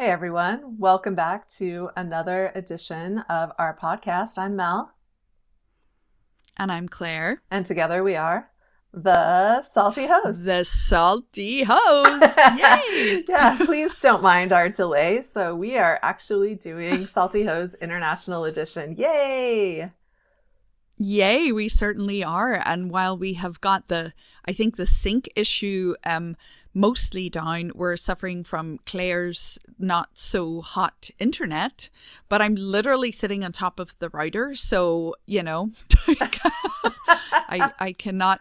Hey everyone, welcome back to another edition of our podcast. I'm Mel, And I'm Claire, and together we are the Salty Hose. the salty hose. Yay! Yeah, please don't mind our delay. So, we are actually doing Salty Hose International Edition. Yay! Yay, we certainly are. And while we have got I think the sync issue mostly down, we're suffering from Claire's not so hot internet, but I'm literally sitting on top of the router. So, I cannot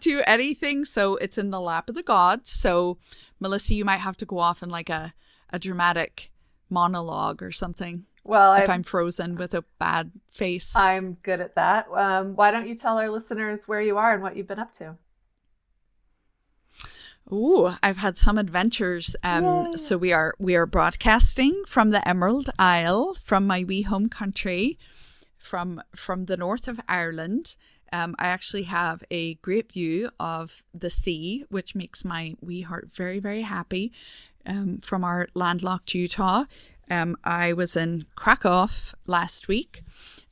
do anything. So it's in the lap of the gods. So Melissa, you might have to go off in like a dramatic monologue or something. Well, If I'm frozen with a bad face. I'm good at that. Why don't you tell our listeners where you are and what you've been up to? Ooh, I've had some adventures. Yay. So we are broadcasting from the Emerald Isle, from my wee home country, from the north of Ireland. I actually have a great view of the sea, which makes my wee heart very, very happy. From our landlocked Utah. I was in Krakow last week,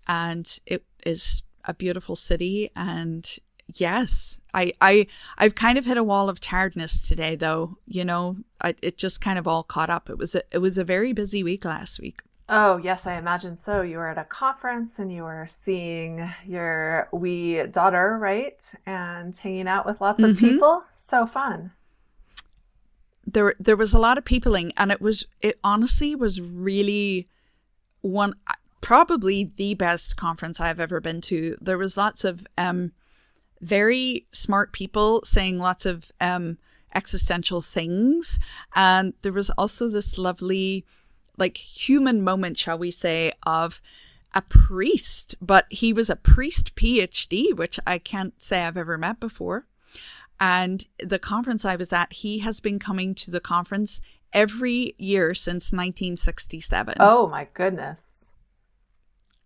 and it is a beautiful city. And yes, I've kind of hit a wall of tiredness today, though. It just kind of all caught up. It was a very busy week last week. Oh, yes, I imagine so. You were at a conference and you were seeing your wee daughter, right? And hanging out with lots of people. So fun. There was a lot of peopling, and it honestly was really probably the best conference I've ever been to. There was lots of very smart people saying lots of existential things, and there was also this lovely like human moment, shall we say, of a priest, but he was a priest PhD, which I can't say I've ever met before. And the conference I was at, he has been coming to the conference every year since 1967. Oh my goodness.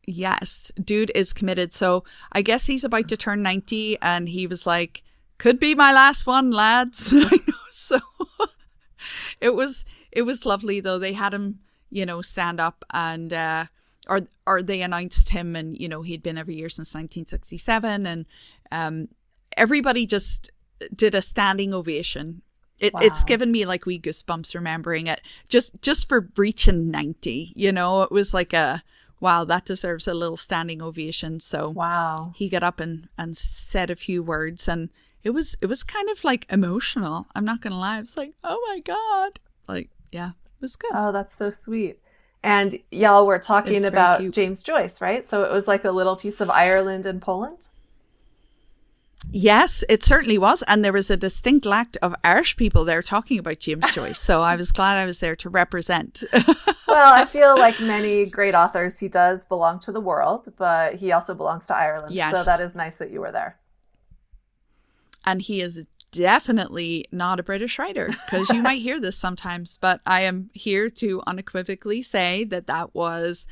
Yes, dude is committed. So I guess he's about to turn 90, and he was like, could be my last one, lads. So it was lovely though. They had him, stand up, and or they announced him, and he'd been every year since 1967, and everybody just did a standing ovation. Wow. It's given me like wee goosebumps remembering it, just for reaching 90. It was like wow, that deserves a little standing ovation. So wow, he got up and said a few words, and it was kind of like emotional. I'm not gonna lie. It's like, oh my God, like, yeah, it was good. oh, that's so sweet. And y'all were talking about cute. James Joyce, right? So it was like a little piece of Ireland and Poland. Yes, it certainly was. And there was a distinct lack of Irish people there talking about James Joyce. So I was glad I was there to represent. Well, I feel like many great authors, he does belong to the world, but he also belongs to Ireland. Yes. So that is nice that you were there. And he is definitely not a British writer, because you might hear this sometimes, but I am here to unequivocally say that was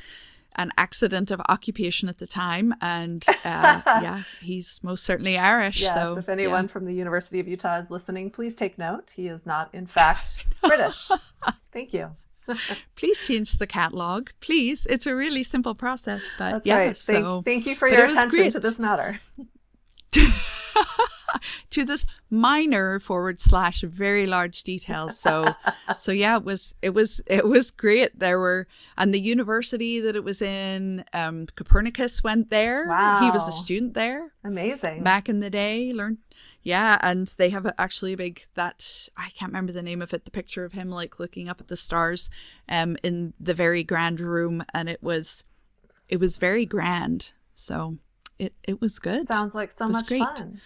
an accident of occupation at the time, and yeah, he's most certainly Irish. Yes, so if anyone from the University of Utah is listening, please take note. He is not, in fact, British. Thank you. Please change the catalogue, please. It's a really simple process, but that's yeah. Right. So, thank you for your attention to this matter. To this minor / very large details. So yeah, it was great. There were, and the university that it was in, Copernicus went there. Wow. He was a student there. Amazing. Back in the day, yeah, and they have actually a big, that I can't remember the name of it, the picture of him like looking up at the stars in the very grand room, and it was very grand. So it was good. Sounds like so much great. fun.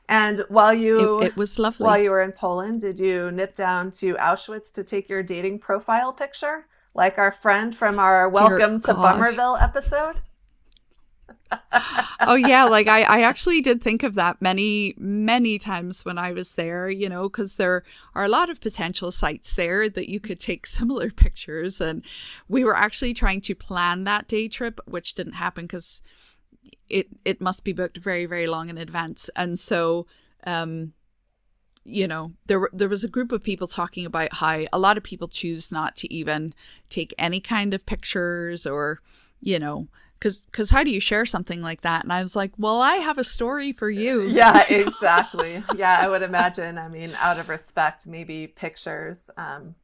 And while it was lovely. While you were in Poland, did you nip down to Auschwitz to take your dating profile picture? Like our friend from our Welcome to Bummerville episode? Oh yeah, like I actually did think of that many times when I was there, because there are a lot of potential sites there that you could take similar pictures, and we were actually trying to plan that day trip, which didn't happen because it must be booked very, very long in advance. And so there was a group of people talking about how a lot of people choose not to even take any kind of pictures, or, because how do you share something like that? And I was like, well, I have a story for you. Yeah, exactly. Yeah, I would imagine. I mean, out of respect, maybe pictures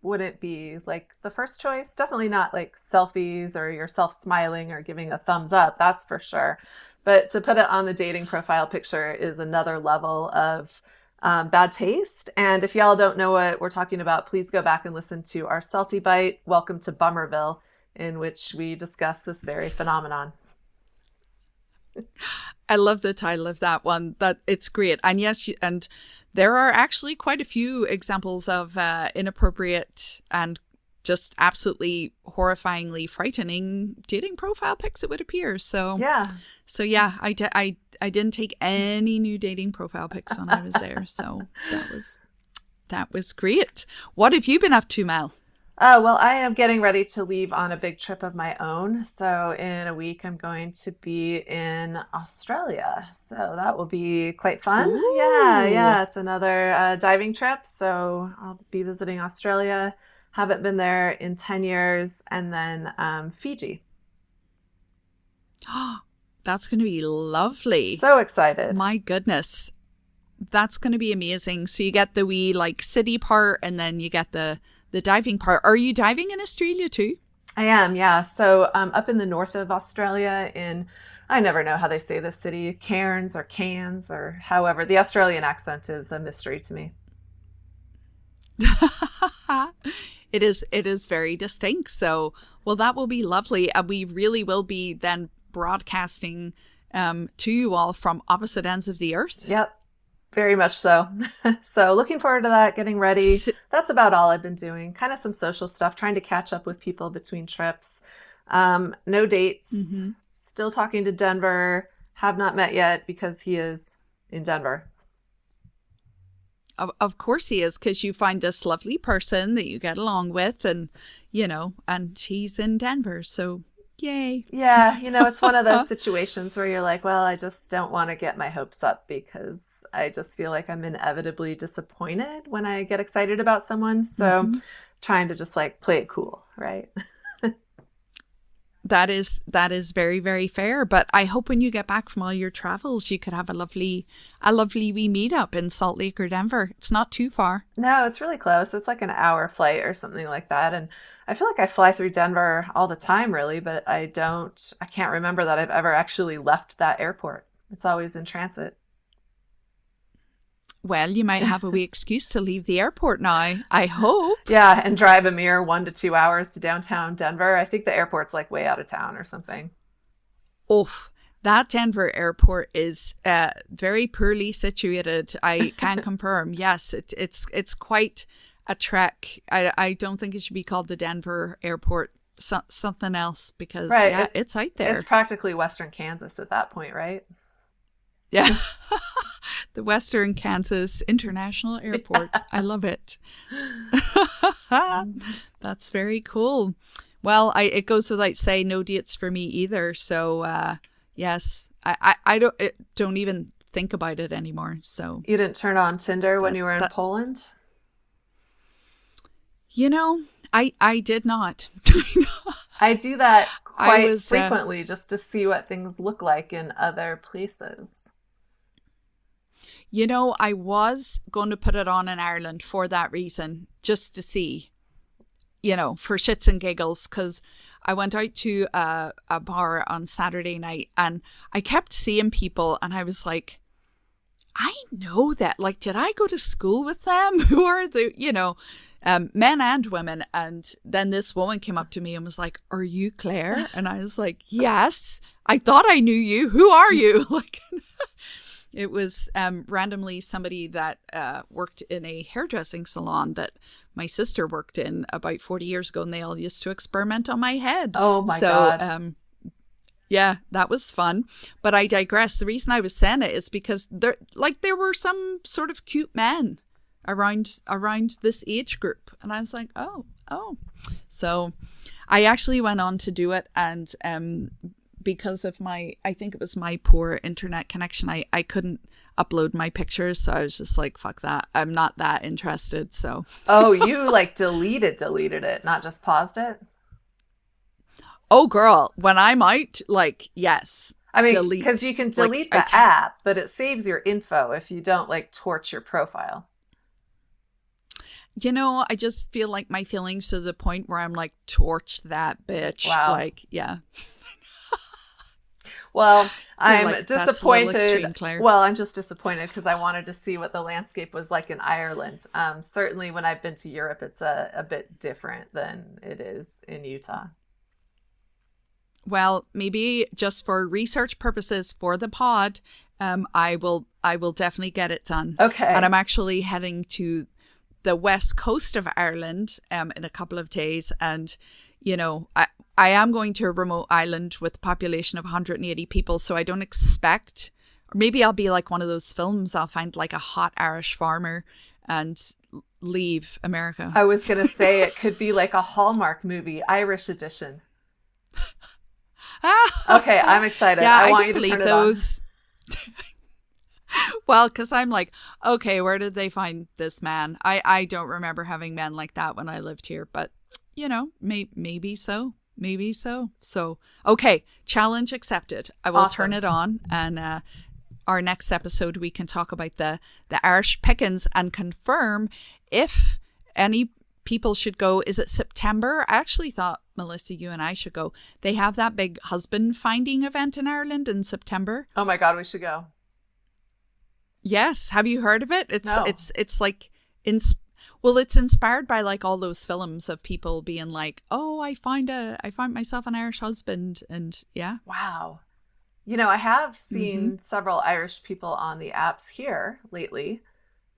wouldn't be like the first choice. Definitely not like selfies or yourself smiling or giving a thumbs up. That's for sure. But to put it on the dating profile picture is another level of bad taste. And if y'all don't know what we're talking about, please go back and listen to our Salty Bite, Welcome to Bummerville, in which we discuss this very phenomenon. I love the title of that one. That it's great. And yes, and there are actually quite a few examples of inappropriate and just absolutely horrifyingly frightening dating profile pics, it would appear. So yeah, I didn't take any new dating profile pics when I was there. So that was great. What have you been up to, Mel? Oh, well, I am getting ready to leave on a big trip of my own. So in a week, I'm going to be in Australia. So that will be quite fun. Ooh. Yeah. It's another diving trip. So I'll be visiting Australia. Haven't been there in 10 years. And then Fiji. That's going to be lovely. So excited. My goodness. That's going to be amazing. So you get the wee like city part, and then you get the diving part. Are you diving in Australia too? I am, yeah. So up in the north of Australia I never know how they say this city, Cairns or Cairns or however. The Australian accent is a mystery to me. It is very distinct. So, well, that will be lovely. And we really will be then broadcasting to you all from opposite ends of the earth. Yep. Very much so. So looking forward to that, getting ready. That's about all I've been doing. Kind of some social stuff, trying to catch up with people between trips. No dates. Mm-hmm. Still talking to Denver. Have not met yet because he is in Denver. Of course he is, because you find this lovely person that you get along with, and, and he's in Denver. So yay. Yeah, it's one of those situations where you're like, well, I just don't want to get my hopes up because I just feel like I'm inevitably disappointed when I get excited about someone. So trying to just like play it cool, right? That is very, very fair. But I hope when you get back from all your travels, you could have a lovely wee meetup in Salt Lake or Denver. It's not too far. No, it's really close. It's like an hour flight or something like that. And I feel like I fly through Denver all the time, really, but I can't remember that I've ever actually left that airport. It's always in transit. Well, you might have a wee excuse to leave the airport now, I hope. Yeah, and drive a mere 1 to 2 hours to downtown Denver. I think the airport's like way out of town or something. Oof. That Denver airport is very poorly situated. I can confirm. Yes, it's quite a trek. I don't think it should be called the Denver airport. Something else, because right. Yeah, it's out there. It's practically Western Kansas at that point, right? Yeah. The Western Kansas International Airport. I love it. That's very cool. Well, it goes without saying, no dates for me either. So, yes, I don't even think about it anymore. So you didn't turn on Tinder when you were in Poland? I did not. I do that quite frequently just to see what things look like in other places. I was going to put it on in Ireland for that reason, just to see, for shits and giggles, because I went out to a bar on Saturday night and I kept seeing people and I was like, I know that. Like, did I go to school with them? Who are the, men and women? And then this woman came up to me and was like, "Are you Claire?" And I was like, "Yes, I thought I knew you. Who are you?" Like, it was randomly somebody that worked in a hairdressing salon that my sister worked in about 40 years ago, and they all used to experiment on my head. Oh my God. Yeah, that was fun. But I digress. The reason I was saying it is because there were some sort of cute men around this age group. And I was like, oh. So I actually went on to do it. And because of I think it was my poor internet connection. I couldn't upload my pictures. So I was just like, fuck that. I'm not that interested. So, Oh, you like deleted it, not just paused it? oh, girl, when I'm out, like, yes, I mean, because delete. you can Like, delete the app, but it saves your info if you don't like torch your profile. I just feel like my feelings to the point where I'm like, torch that bitch. Wow. Like, yeah. Well, You're I'm like, that's a little disappointed. extreme, Claire. Well, I'm just disappointed because I wanted to see what the landscape was like in Ireland. Certainly, when I've been to Europe, it's a bit different than it is in Utah. Well, maybe just for research purposes for the pod, I will definitely get it done. And Okay. I'm actually heading to the west coast of Ireland in a couple of days, and I am going to a remote island with a population of 180 people, so I don't expect, or maybe I'll be like one of those films. I'll find like a hot Irish farmer and leave America. I was going to say it could be like a Hallmark movie, Irish edition. Okay, I'm excited. Yeah, I I want don't you to believe turn it on. those. Well, because I'm like, okay, where did they find this man? I don't remember having men like that when I lived here, but maybe so. Maybe so. So, okay, challenge accepted. I will turn Awesome. it on, and our next episode we can talk about the Irish pickings and confirm if any people should go. Is it September? I actually thought, Melissa, you and I should go. They have that big husband finding event in Ireland in September. Oh my God, we should go. Yes, have you heard of it? It's No. it's like in well, it's inspired by like all those films of people being like, "Oh, I find myself an Irish husband," and yeah. Wow. I have Mm-hmm. seen several Irish people on the apps here lately.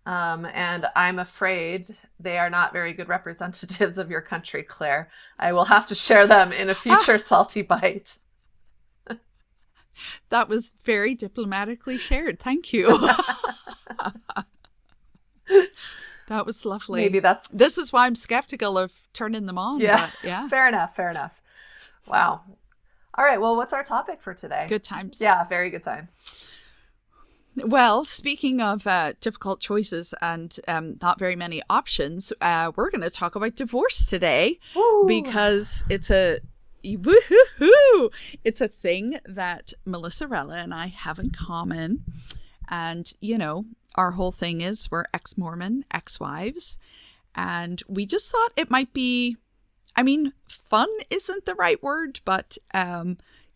And I'm afraid they are not very good representatives of your country, Claire. I will have to share them in a future Ah, salty bite. that was very diplomatically shared. Thank you. That was Maybe lovely. that's, This is why I'm skeptical of turning them on, yeah, but yeah, fair enough, fair enough. Wow. All right, well, what's our topic for today? good times. Yeah, very good times. Well, speaking of difficult choices and not very many options, we're going to talk about divorce today Woo! because woohoo, it's a thing that Melissa Rella and I have in common. And, our whole thing is we're ex-Mormon, ex-wives. And we just thought it might be, I mean, fun isn't the right word, but,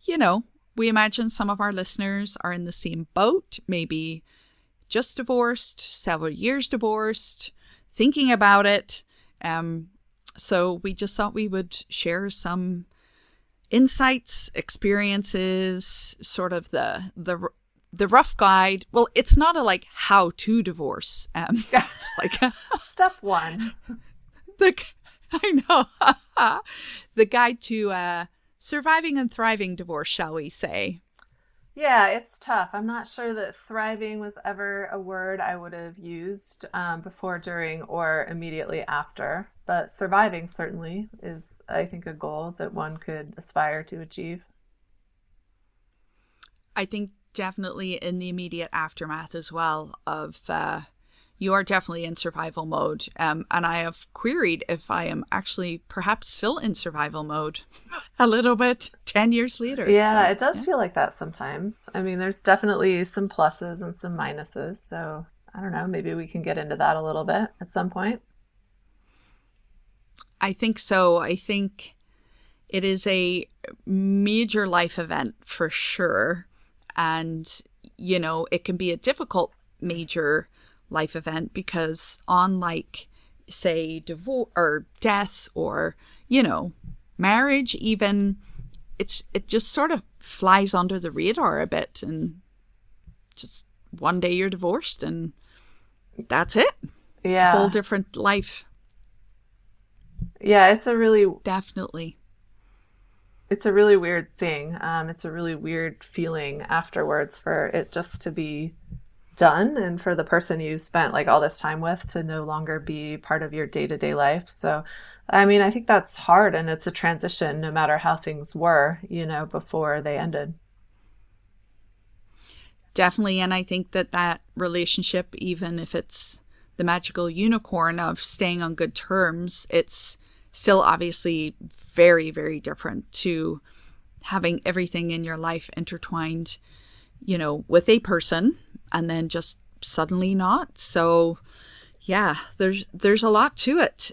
you know, we imagine some of our listeners are in the same boat, maybe just divorced, several years divorced, thinking about it. So we just thought we would share some insights, experiences, sort of the rough guide. Well, it's not a like how to divorce. It's like Step one. the I know the guide to surviving and thriving divorce, shall we say? Yeah, it's tough. I'm not sure that thriving was ever a word I would have used before, during, or immediately after. But surviving certainly is, I think, a goal that one could aspire to achieve. I think definitely in the immediate aftermath as well of you are definitely in survival mode. And I have queried if I am actually perhaps still in survival mode a little bit 10 years later. Yeah, So, it does yeah. feel like that sometimes. I mean, there's definitely some pluses and some minuses. So I don't know, maybe we can get into that a little bit at some point. I think so. I think it is a major life event for sure. And, it can be a difficult major life event because, unlike, say, divorce or death or, marriage, even, it just sort of flies under the radar a bit. And just one day you're divorced and that's it. A whole Yeah. different life. Yeah, Definitely. it's a really weird thing. It's a really weird feeling afterwards for it just to be done and for the person you spent like all this time with to no longer be part of your day-to-day life. So, I mean, I think that's hard and it's a transition no matter how things were, before they ended. Definitely. And I think that that relationship, even if it's the magical unicorn of staying on good terms, it's still obviously very, very different to having everything in your life intertwined, with a person and then just suddenly not. So yeah, there's a lot to it.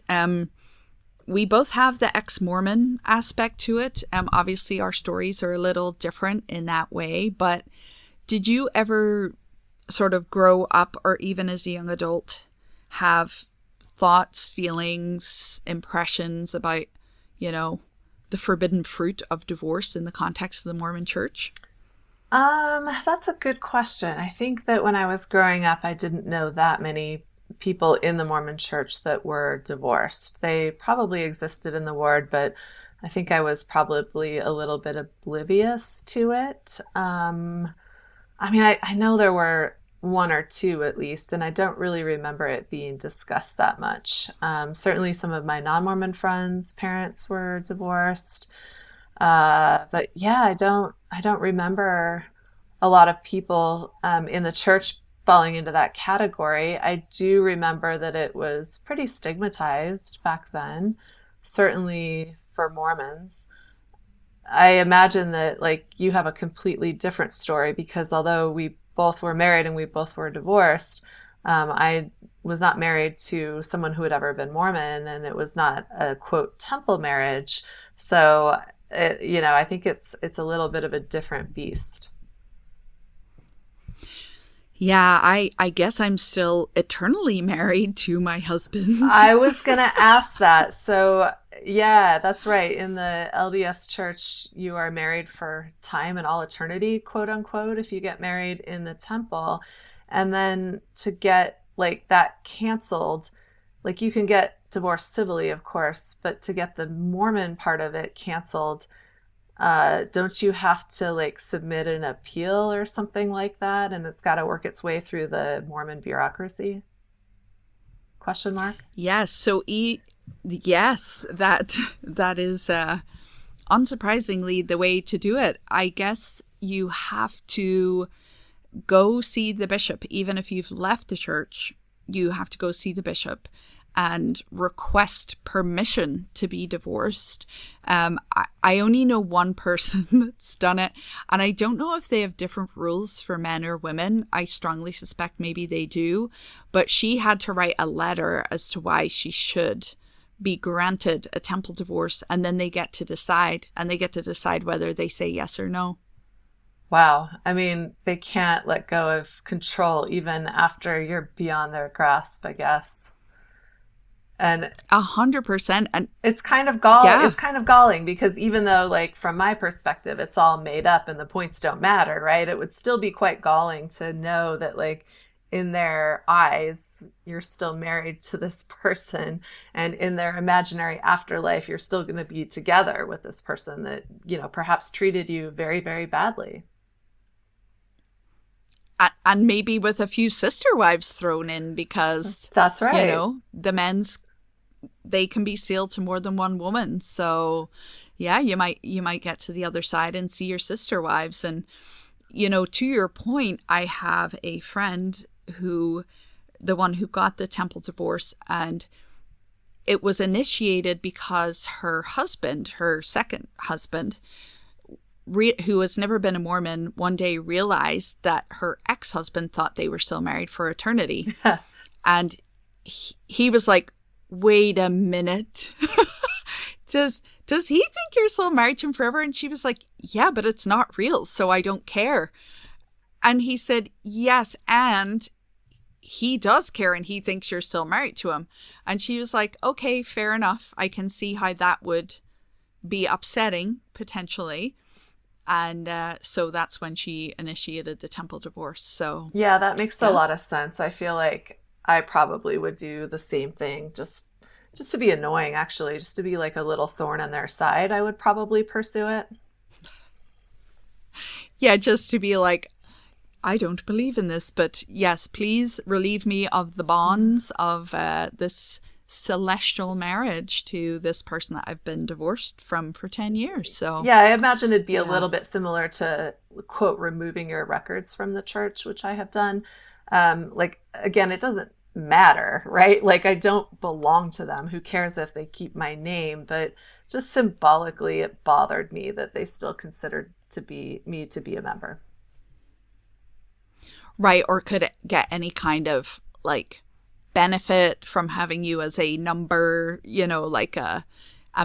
We both have the ex-Mormon aspect to it. Obviously our stories are a little different in that way, but did you ever sort of grow up or even as a young adult have thoughts, feelings, impressions about, you know, the forbidden fruit of divorce in the context of the Mormon church? That's a good question. I think that when I was growing up, I didn't know that many people in the Mormon church that were divorced. They probably existed in the ward, but I think I was probably a little bit oblivious to it. I mean, I know there were one or two at least, and I don't really remember it being discussed that much. Certainly, some of my non-Mormon friends' parents were divorced, but yeah, I don't remember a lot of people in the church falling into that category. I do remember that it was pretty stigmatized back then, certainly for Mormons. I imagine that like you have a completely different story because although we both were married and we both were divorced, I was not married to someone who had ever been Mormon, and it was not a quote temple marriage. So, I think it's a little bit of a different beast. Yeah, I guess I'm still eternally married to my husband. I was gonna ask that. So, yeah, that's right. In the LDS church, you are married for time and all eternity, quote unquote, if you get married in the temple. And then to get like that canceled, like you can get divorced civilly, of course, but to get the Mormon part of it canceled, don't you have to like submit an appeal or something like that? And it's got to work its way through the Mormon bureaucracy? Question mark. Yes, yes, that is unsurprisingly the way to do it. I guess you have to go see the bishop even if you've left the church. You have to go see the bishop and request permission to be divorced. I only know one person that's done it, and I don't know if they have different rules for men or women. I strongly suspect maybe they do, but she had to write a letter as to why she should be granted a temple divorce, and then they get to decide, and they get to decide whether they say yes or no. Wow. I mean, they can't let go of control even after you're beyond their grasp, I guess. And 100%. And it's yeah, kind of galling because even though like from my perspective it's all made up and the points don't matter, right? It would still be quite galling to know that like in their eyes you're still married to this person and in their imaginary afterlife you're still going to be together with this person that, perhaps treated you very, very badly. and maybe with a few sister wives thrown in because, That's right. the men's they can be sealed to more than one woman. So yeah, you might get to the other side and see your sister wives. And to your point, I have a friend who, the one who got the temple divorce, and it was initiated because her husband, her second husband, who has never been a Mormon, one day realized that her ex-husband thought they were still married for eternity. And he was like, wait a minute. Does he think you're still married to him forever? And she was like, yeah, but it's not real, so I don't care. And he said, yes, and he does care and he thinks you're still married to him. And she was like, okay, fair enough. I can see how that would be upsetting potentially. And so that's when she initiated the temple divorce. So Yeah, that makes a yeah. lot of sense. I feel like I probably would do the same thing just to be annoying actually, just to be like a little thorn in their side. I would probably pursue it. Yeah, just to be like, I don't believe in this, but yes, please relieve me of the bonds of this celestial marriage to this person that I've been divorced from for 10 years. So, Yeah, I imagine it'd be a yeah. little bit similar to, quote, removing your records from the church, which I have done. Like, again, it doesn't matter, right? Like, I don't belong to them. Who cares if they keep my name? But just symbolically, it bothered me that they still considered to be me to be a member. Right. Or could it get any kind of like benefit from having you as a number, like a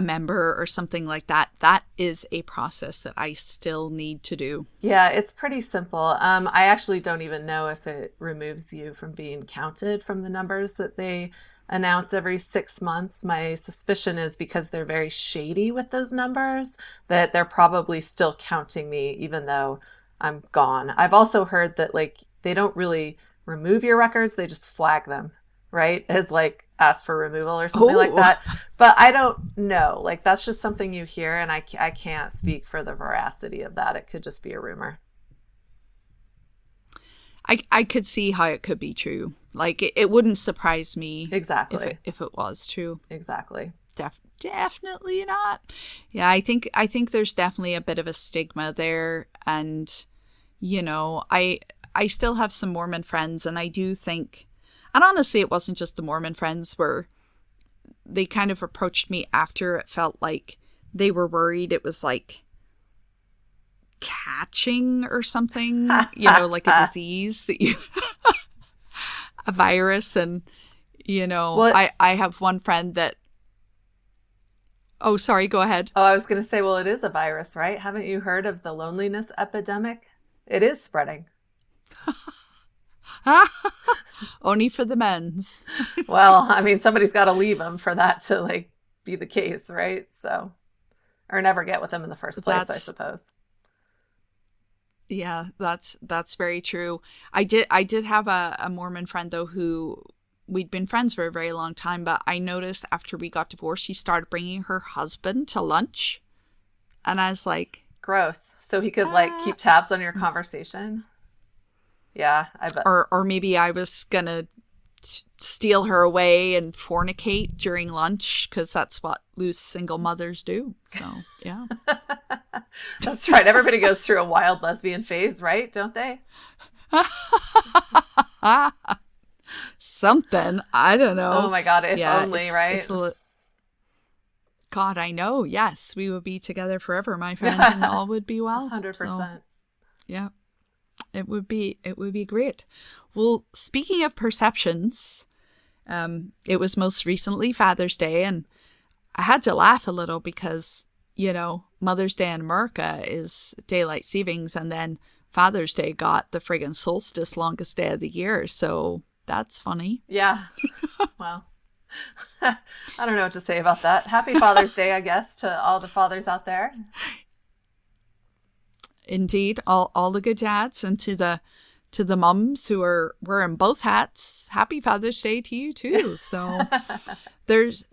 member or something like that? That is a process that I still need to do. Yeah, it's pretty simple. I actually don't even know if it removes you from being counted from the numbers that they announce every 6 months. My suspicion is because they're very shady with those numbers, that they're probably still counting me even though I'm gone. I've also heard that like they don't really remove your records, they just flag them, right? As like ask for removal or something like Oh, that. But I don't know. Like that's just something you hear, and I can't speak for the veracity of that. It could just be a rumor. I could see how it could be true. Like it wouldn't surprise me Exactly. if it was true. Exactly. Definitely not. Yeah, I think there's definitely a bit of a stigma there, and I still have some Mormon friends, and I do think, and honestly, it wasn't just the Mormon friends where they kind of approached me after it felt like they were worried it was like catching or something, like a disease that you, a virus. And, Well, I have one friend that, oh, sorry, go ahead. oh, I was going to say, well, it is a virus, right? Haven't you heard of the loneliness epidemic? It is spreading. Only for the men's. Well, I mean, somebody's got to leave them for that to like be the case, right? So, or never get with them in the first place, I That's suppose. Yeah, that's very true. I did have a Mormon friend though who we'd been friends for a very long time, but I noticed after we got divorced, she started bringing her husband to lunch, and I was like, Gross. So he could like ah. keep tabs on your conversation. Yeah, I bet. Or maybe I was gonna steal her away and fornicate during lunch because that's what loose single mothers do. So yeah. That's right. Everybody goes through a wild lesbian phase, right? Don't they? Something, I don't Oh know. my God, if Yeah, only, it's right? a God, I know. Yes, we would be together forever, my friend, and all would be well. So 100%. yeah, it would be great. Well, speaking of perceptions, it was most recently Father's Day, and I had to laugh a little because Mother's Day in America is daylight savings, and then Father's Day got the friggin' solstice, longest day of the year. So that's funny. Yeah. Well, I don't know what to say about that. Happy Father's Day, I guess, to all the fathers out there. Indeed, all the good dads, and to the mums who are wearing both hats, happy Father's Day to you too. So there's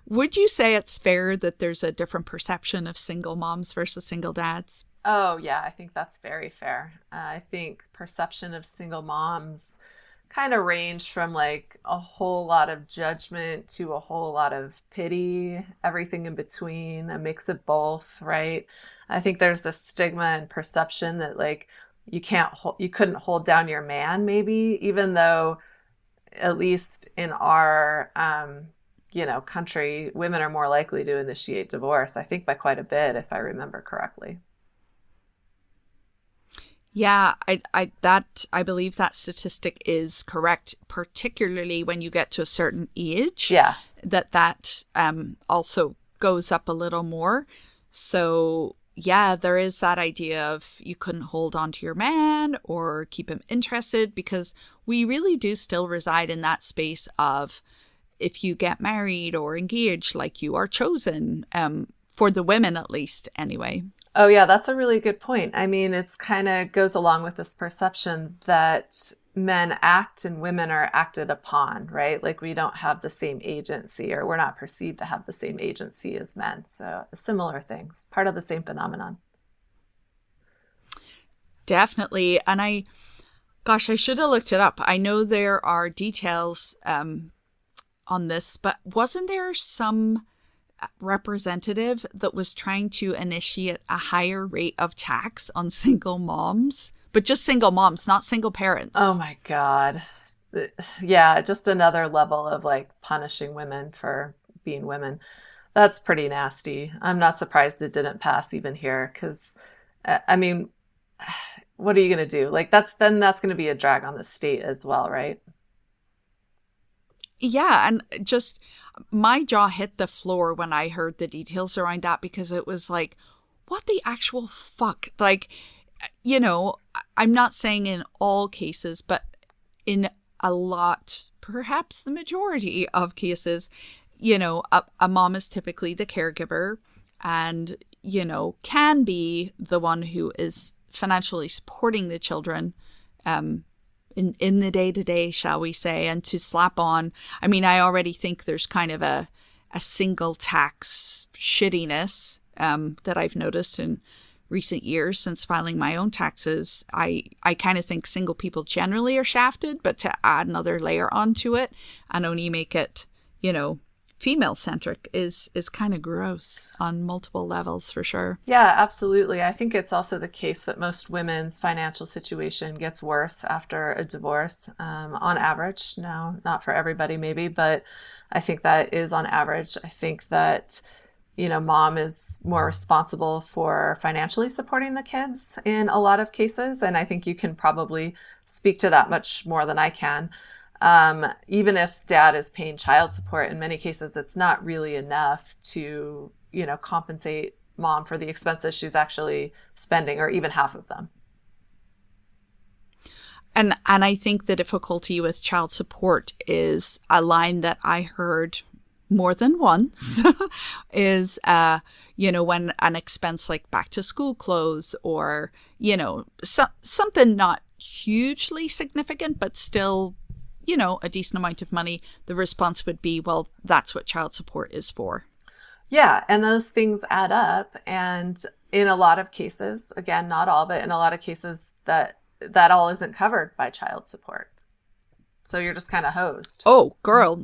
would you say it's fair that there's a different perception of single moms versus single dads? Oh, yeah, I think that's very fair. I think perception of single moms kind of range from like a whole lot of judgment to a whole lot of pity, everything in between, a mix of both, right? I think there's this stigma and perception that like you couldn't hold down your man maybe, even though at least in our country, women are more likely to initiate divorce, I think by quite a bit, if I remember correctly. Yeah, I believe that statistic is correct, particularly when you get to a certain age, Yeah. that also goes up a little more. So yeah, there is that idea of you couldn't hold on to your man or keep him interested, because we really do still reside in that space of if you get married or engaged, like you are chosen, for the women at least anyway. Oh, yeah, that's a really good point. I mean, it's kind of goes along with this perception that men act and women are acted upon, right? Like we don't have the same agency, or we're not perceived to have the same agency as men. So similar things, part of the same phenomenon. Definitely. And gosh, I should have looked it up. I know there are details on this, but wasn't there some representative that was trying to initiate a higher rate of tax on single moms, but just single moms, not single Oh parents? my God. Yeah, just another level of like punishing women for being women. That's pretty nasty. I'm not surprised it didn't pass even here because, I mean, what are you going to do? Like, that's going to be a drag on the state as well, right? Yeah, and just my jaw hit the floor when I heard the details around that because it was like, what the actual fuck? Like, I'm not saying in all cases, but in a lot, perhaps the majority of cases, a mom is typically the caregiver and, can be the one who is financially supporting the children in the day to day, shall we say, and to slap on. I mean, I already think there's kind of a single tax shittiness that I've noticed in recent years since filing my own taxes. I kind of think single people generally are shafted, but to add another layer onto it and only make it, female centric is kind of gross on multiple levels for sure. Yeah, absolutely. I think it's also the case that most women's financial situation gets worse after a divorce, on average. No, not for everybody, maybe, but I think that is on average. I think that, mom is more responsible for financially supporting the kids in a lot of cases. And I think you can probably speak to that much more than I can. Even if dad is paying child support, in many cases, it's not really enough to, compensate mom for the expenses she's actually spending, or even half of them. And I think the difficulty with child support is a line that I heard more than once is when an expense like back to school clothes or something not hugely significant but still a decent amount of money, the response would be, well, that's what child support is for. Yeah, and those things add up. And in a lot of cases, again, not all, but in a lot of cases, that all isn't covered by child support. So you're just kind of hosed. Oh, girl,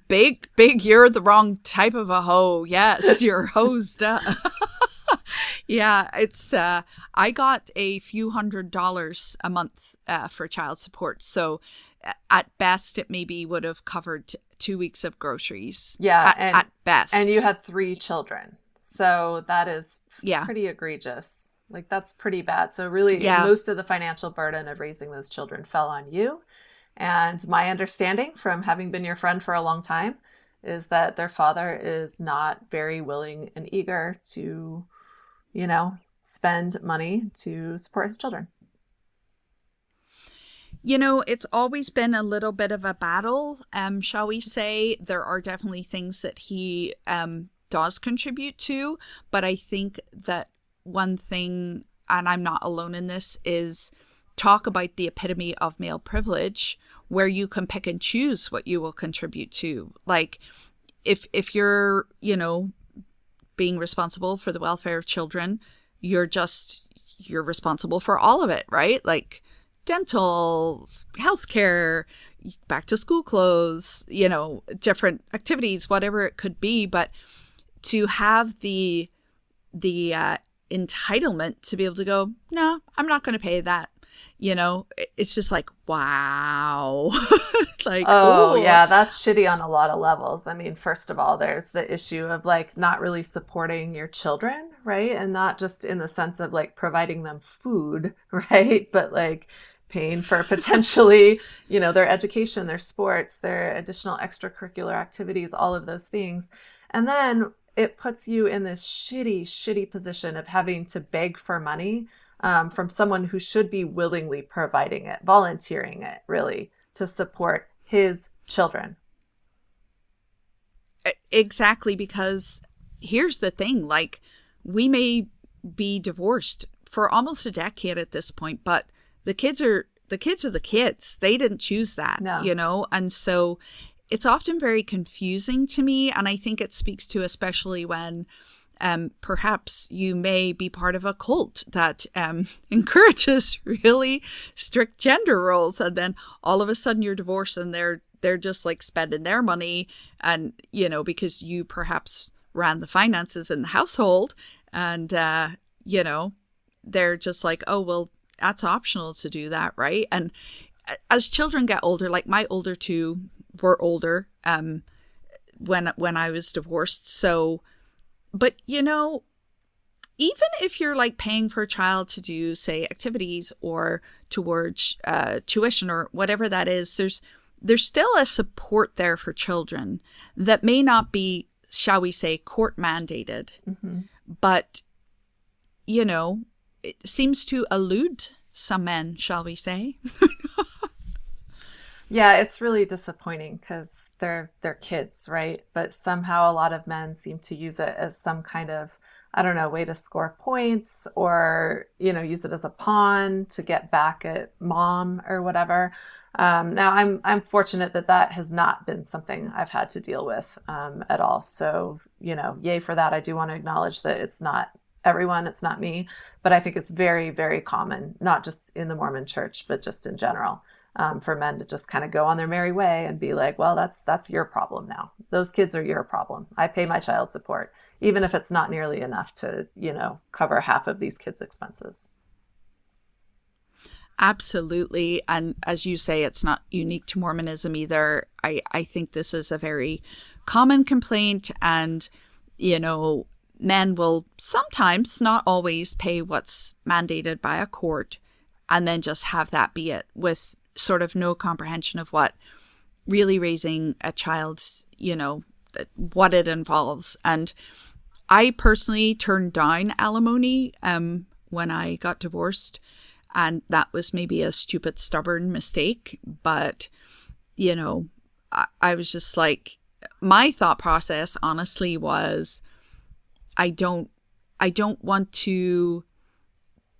big, you're the wrong type of a hoe. Yes, you're hosed up. Yeah, it's I got a few $100s a month for child support. So at best it maybe would have covered 2 weeks of groceries. Yeah, At and you best. had three children. So that is Yeah. pretty egregious. Like that's pretty bad. So really Yeah. most of the financial burden of raising those children fell on you. And my understanding from having been your friend for a long time is that their father is not very willing and eager to, spend money to support his children. It's always been a little bit of a battle, shall we say. There are definitely things that he does contribute to, but I think that one thing, and I'm not alone in this, is talk about the epitome of male privilege where you can pick and choose what you will contribute to. Like if you're, being responsible for the welfare of children, you're responsible for all of it, right? Like dental, healthcare, back to school clothes, different activities, whatever it could be. But to have the entitlement to be able to go, no, I'm not going to pay that. It's just like, wow. Like, Oh, oh, yeah, that's shitty on a lot of levels. I mean, first of all, there's the issue of like not really supporting your children, right? And not just in the sense of like providing them food, right? But like paying for potentially, their education, their sports, their additional extracurricular activities, all of those things. And then it puts you in this shitty, shitty position of having to beg for money from someone who should be willingly providing it, volunteering it, really, to support his children. exactly. Because here's the thing, like, we may be divorced for almost a decade at this point, but the kids. They didn't choose that, No. And so it's often very confusing to me. And I think it speaks to, especially when perhaps you may be part of a cult that encourages really strict gender roles, and then all of a sudden you're divorced and they're just like spending their money, and because you perhaps ran the finances in the household, and they're just like, oh well, that's optional to do that, right? And as children get older, like my older two were older when I was divorced, so but even if you're like paying for a child to do, say, activities or towards tuition or whatever that is, there's still a support there for children that may not be, shall we say, court mandated, but it seems to elude some men, shall we say. Yeah, it's really disappointing because they're kids, right? But somehow a lot of men seem to use it as some kind of, I don't know, way to score points, or use it as a pawn to get back at mom or whatever. Now I'm fortunate that has not been something I've had to deal with at all. So yay for that. I do want to acknowledge that it's not everyone, it's not me, but I think it's very, very common, not just in the Mormon Church, but just in general. For men to just kind of go on their merry way and be like, well, that's your problem now. Those kids are your problem. I pay my child support, even if it's not nearly enough to, cover half of these kids' expenses. Absolutely. And as you say, it's not unique to Mormonism either. I think this is a very common complaint, and, men will sometimes, not always, pay what's mandated by a court and then just have that be it, with sort of no comprehension of what really raising a child, what it involves. And I personally turned down alimony when I got divorced, and that was maybe a stupid, stubborn mistake. But, I was just like, my thought process honestly was, I don't want to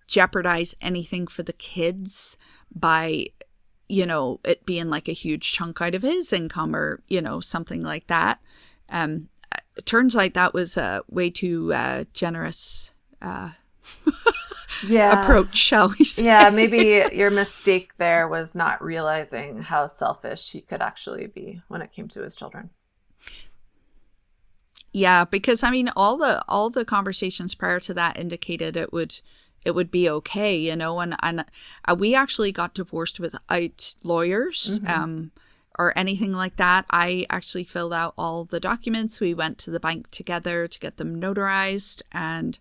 jeopardize anything for the kids by it being like a huge chunk out of his income, or something like that. It turns out that was a way too generous approach, shall we say. Yeah, maybe your mistake there was not realizing how selfish he could actually be when it came to his children. Yeah, because I mean, all the conversations prior to that indicated it would be okay, and we actually got divorced without lawyers or anything like that. I actually filled out all the documents. We went to the bank together to get them notarized, and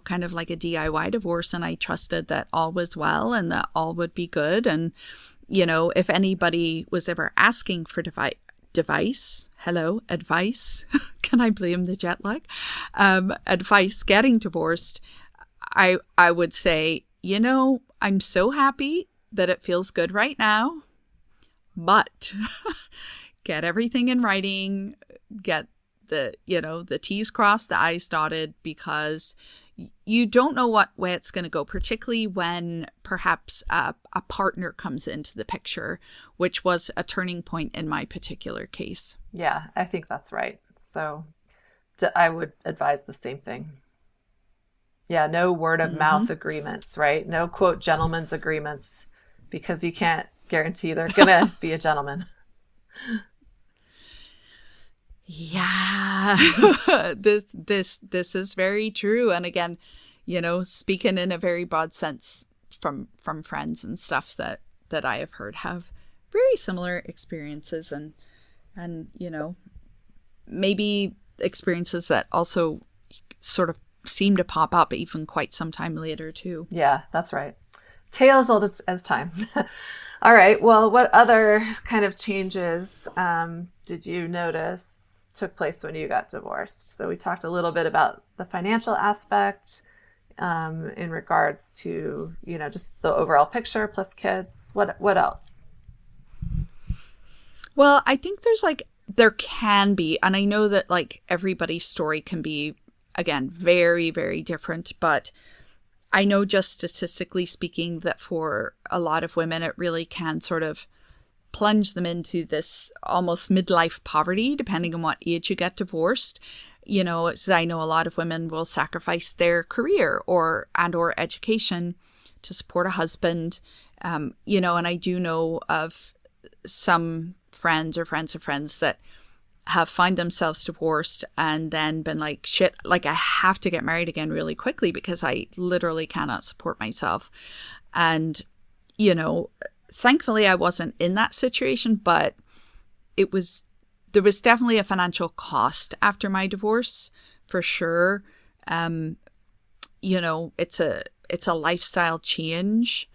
kind of like a DIY divorce, and I trusted that all was well and that all would be good. And if anybody was ever asking for advice, can I blame the jet lag? Advice getting divorced, I would say, I'm so happy that it feels good right now, but get everything in writing, get the T's crossed, the I's dotted, because you don't know what way it's going to go, particularly when perhaps a partner comes into the picture, which was a turning point in my particular case. Yeah, I think that's right. So I would advise the same thing. Yeah, no word of mouth agreements, right? No quote gentleman's agreements, because you can't guarantee they're going to be a gentleman. Yeah, this is very true. And again, speaking in a very broad sense from friends and stuff that I have heard have very similar experiences, and maybe experiences that also sort of seem to pop up even quite some time later too. Yeah, that's right. Tale as old as time. All right. Well, what other kind of changes did you notice took place when you got divorced? So we talked a little bit about the financial aspect in regards to, just the overall picture plus kids. What else? Well, I think there can be, and I know that like everybody's story can be, again, very, very different, but I know just statistically speaking that for a lot of women, it really can sort of plunge them into this almost midlife poverty, depending on what age you get divorced. as I know a lot of women will sacrifice their career or education to support a husband. And I do know of some friends or friends of friends that have found themselves divorced and then been like, shit, like I have to get married again really quickly because I literally cannot support myself. And, thankfully I wasn't in that situation, but there was definitely a financial cost after my divorce for sure. It's a lifestyle change.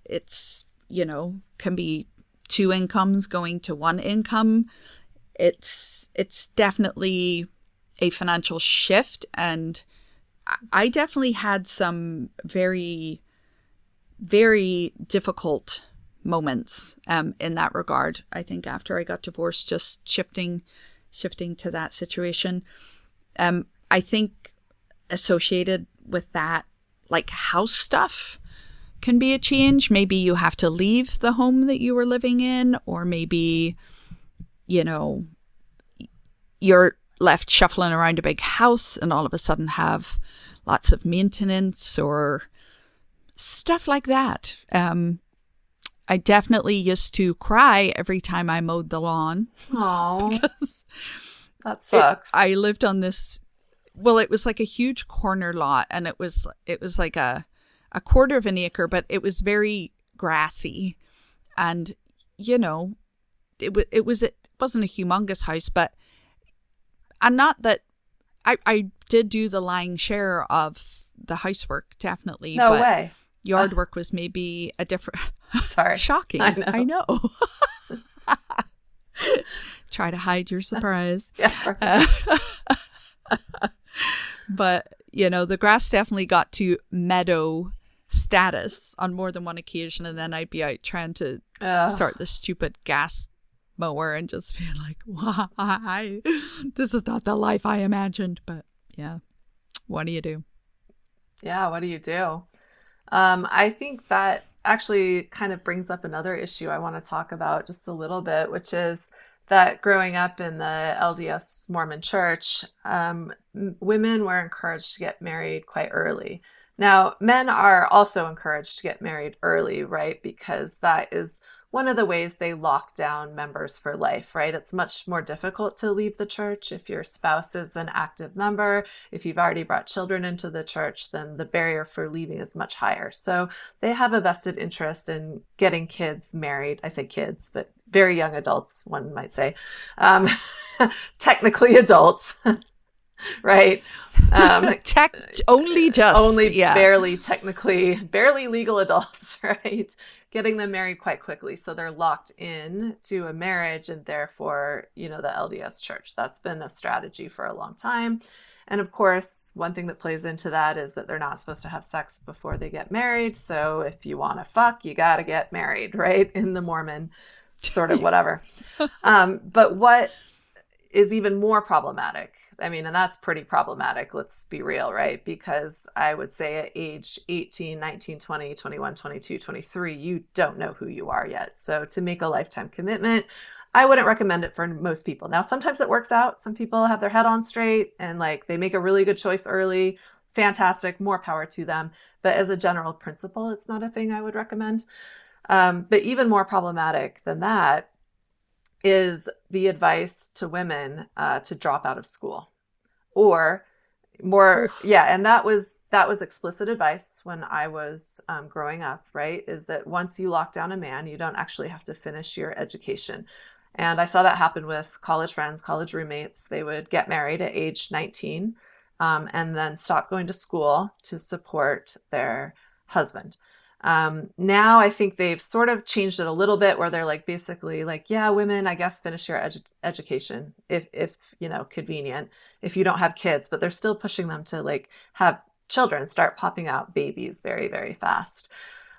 It's, can be two incomes going to one income. It's definitely a financial shift. And I definitely had some very, very difficult moments in that regard. I think after I got divorced, just shifting to that situation. I think associated with that, like house stuff can be a change. Maybe you have to leave the home that you were living in, or maybe, you're left shuffling around a big house and all of a sudden have lots of maintenance or stuff like that. I definitely used to cry every time I mowed the lawn. Oh, that sucks. I lived on this, well, it was like a huge corner lot, and it was like a quarter of an acre, but it was very grassy. And, it wasn't a humongous house, but, and not that I did do the lion's share of the housework, definitely. No but way. Yard work was maybe a different. Sorry. Shocking. I know. Try to hide your surprise. Yeah. But, the grass definitely got to meadow status on more than one occasion. And then I'd be out trying to start the stupid gas mower and just be like, why? This is not the life I imagined. But yeah, what do you do? Yeah, what do you do? I think that actually kind of brings up another issue I want to talk about just a little bit, which is that growing up in the LDS Mormon church, women were encouraged to get married quite early. Now, men are also encouraged to get married early, right? Because that is one of the ways they lock down members for life, right? It's much more difficult to leave the church if your spouse is an active member. If you've already brought children into the church, then the barrier for leaving is much higher. So they have a vested interest in getting kids married. I say kids, but very young adults, one might say. Technically adults. Right. Only barely legal adults, right? Getting them married quite quickly. So they're locked in to a marriage and therefore, the LDS church. That's been a strategy for a long time. And of course, one thing that plays into that is that they're not supposed to have sex before they get married. So if you want to fuck, you got to get married, right? In the Mormon sort of whatever. But what is even more problematic, and that's pretty problematic, let's be real, right? Because I would say at age 18, 19, 20, 21, 22, 23, you don't know who you are yet. So to make a lifetime commitment, I wouldn't recommend it for most people. Now, sometimes it works out. Some people have their head on straight and they make a really good choice early. Fantastic, more power to them. But as a general principle, it's not a thing I would recommend. But even more problematic than that is the advice to women to drop out of school, or more. Yeah. And that was explicit advice when I was growing up, right? Is that once you lock down a man, you don't actually have to finish your education. And I saw that happen with college friends, college roommates. They would get married at age 19 and then stop going to school to support their husband. Now I think they've sort of changed it a little bit where they're basically yeah, women, I guess, finish your education if convenient, if you don't have kids, but they're still pushing them to have children, start popping out babies very, very fast.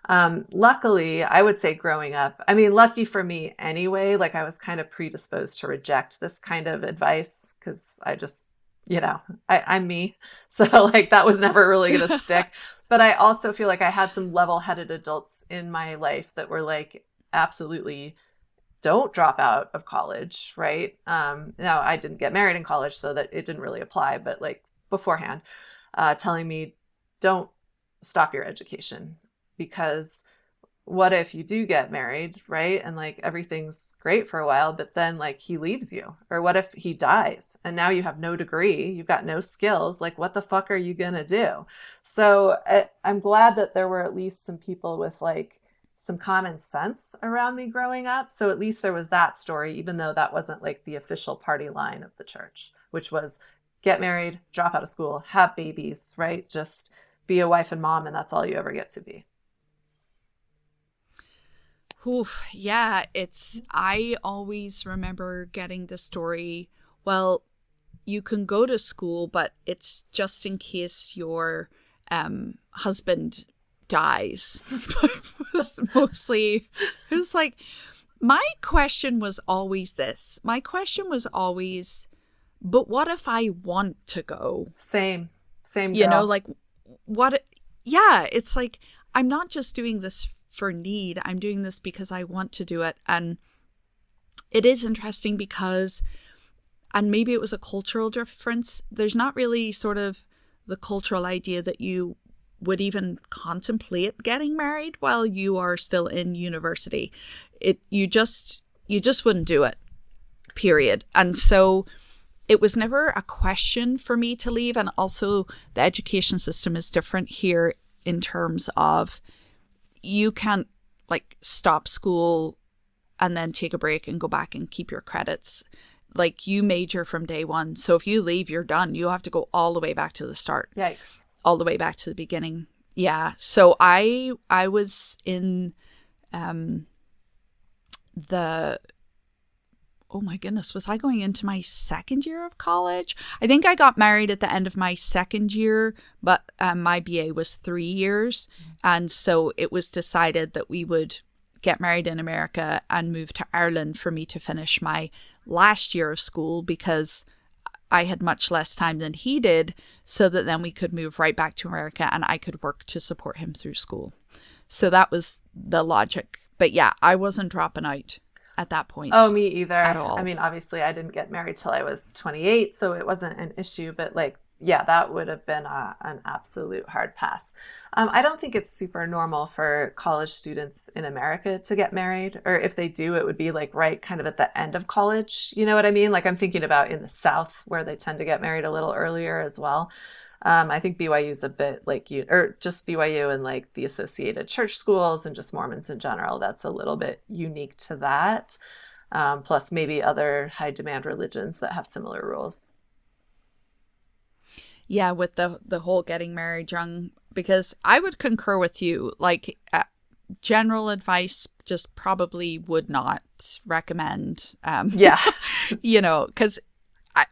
Luckily, I would say growing up, lucky for me anyway, I was kind of predisposed to reject this kind of advice because I just, I'm me. So that was never really going to stick. But I also feel like I had some level-headed adults in my life that were absolutely don't drop out of college, right? Now I didn't get married in college, so that it didn't really apply, but like beforehand, telling me don't stop your education, because what if you do get married, right? And like everything's great for a while, but then like he leaves you. Or what if he dies and now you have no degree, you've got no skills? Like, what the fuck are you gonna do? So I'm glad that there were at least some people with like some common sense around me growing up. So at least there was that story, even though that wasn't like the official party line of the church, which was get married, drop out of school, have babies, right? Just be a wife and mom, and that's all you ever get to be. Oof, yeah, I always remember getting the story, well, you can go to school, but it's just in case your husband dies. It was mostly, it was like, my question was always this. My question was always, but what if I want to go? Same You know, girl. like, what? Yeah, it's like, I'm not just doing this for need, I'm doing this because I want to do it. And it is interesting because, and maybe it was a cultural difference, there's not really sort of the cultural idea that you would even contemplate getting married while you are still in university. You just wouldn't do it, period. And so it was never a question for me to leave. And also the education system is different here in terms of you can't like stop school and then take a break and go back and keep your credits. Like, you major from day one. So if you leave, you're done. You have to go all the way back to the start, Yikes. all the way back to the beginning. Yeah. So I was in the oh my goodness, was I going into my second year of college? I think I got married at the end of my second year, but my BA was 3 years. And so it was decided that we would get married in America and move to Ireland for me to finish my last year of school, because I had much less time than he did, so that then we could move right back to America and I could work to support him through school. So that was the logic. But yeah, I wasn't dropping out at that Oh, point me at either. I all. mean, obviously, I didn't get married till I was 28, so it wasn't an issue. But like, yeah, that would have been an absolute hard pass. I don't think it's super normal for college students in America to get married, or if they do, it would be like right kind of at the end of college. You know what I mean? Like, I'm thinking about in the South where they tend to get married a little earlier as well. I think BYU is a bit like you, or just BYU and like the associated church schools and just Mormons in general. That's a little bit unique to that. Plus, maybe other high demand religions that have similar rules. Yeah, with the whole getting married young, because I would concur with you. Like, general advice, just probably would not recommend. Yeah. Because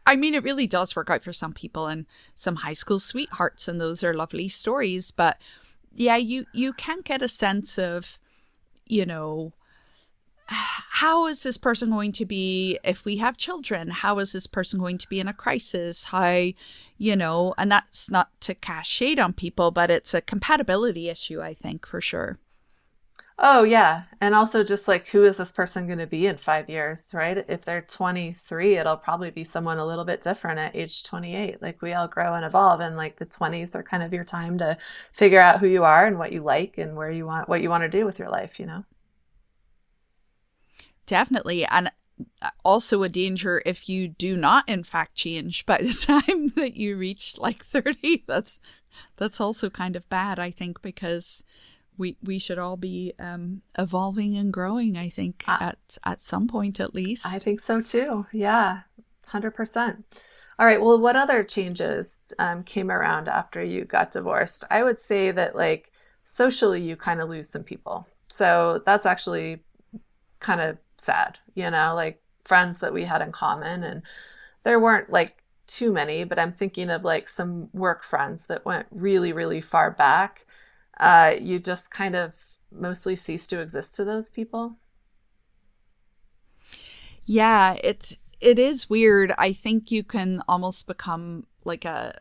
I mean, it really does work out for some people and some high school sweethearts, and those are lovely stories. But yeah, you can't get a sense of, you know, how is this person going to be if we have children? How is this person going to be in a crisis? And that's not to cast shade on people, but it's a compatibility issue, I think, for sure. Oh, yeah. And also, just like, who is this person going to be in 5 years, right? If they're 23, it'll probably be someone a little bit different at age 28. Like, we all grow and evolve, and like the 20s are kind of your time to figure out who you are and what you like and what you want to do with your life, you know? Definitely. And also a danger if you do not in fact change by the time that you reach like 30. That's also kind of bad, I think, because we should all be evolving and growing, I think, Uh, at some point at I least. think so too. Yeah, 100%. All right. Well, what other changes came around after you got divorced? I would say that, like, socially, you kind of lose some people. So that's actually kind of sad, like friends that we had in common. And there weren't like too many, but I'm thinking of like some work friends that went really, really far back. You just kind of mostly cease to exist to those people. Yeah, it is weird. I think you can almost become like a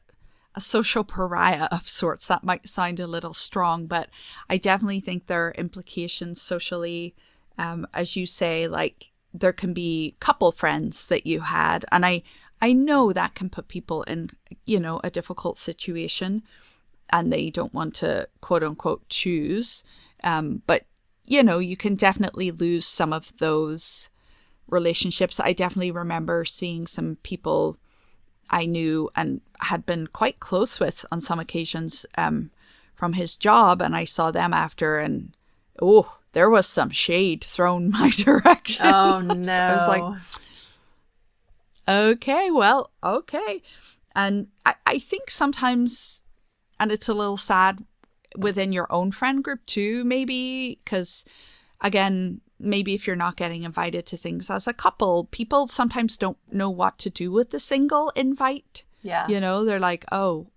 social pariah of sorts. That might sound a little strong, but I definitely think there are implications socially, as you say, like there can be couple friends that you had. And I know that can put people in, a difficult situation and they don't want to quote unquote choose. But, you can definitely lose some of those relationships. I definitely remember seeing some people I knew and had been quite close with on some occasions from his job. And I saw them after, and oh, there was some shade thrown my direction. Oh So I was like, no. okay, well, okay. And I think sometimes, and it's a little sad within your own friend group too, maybe, because again, maybe if you're not getting invited to things as a couple, people sometimes don't know what to do with the single invite. Yeah. They're like, oh,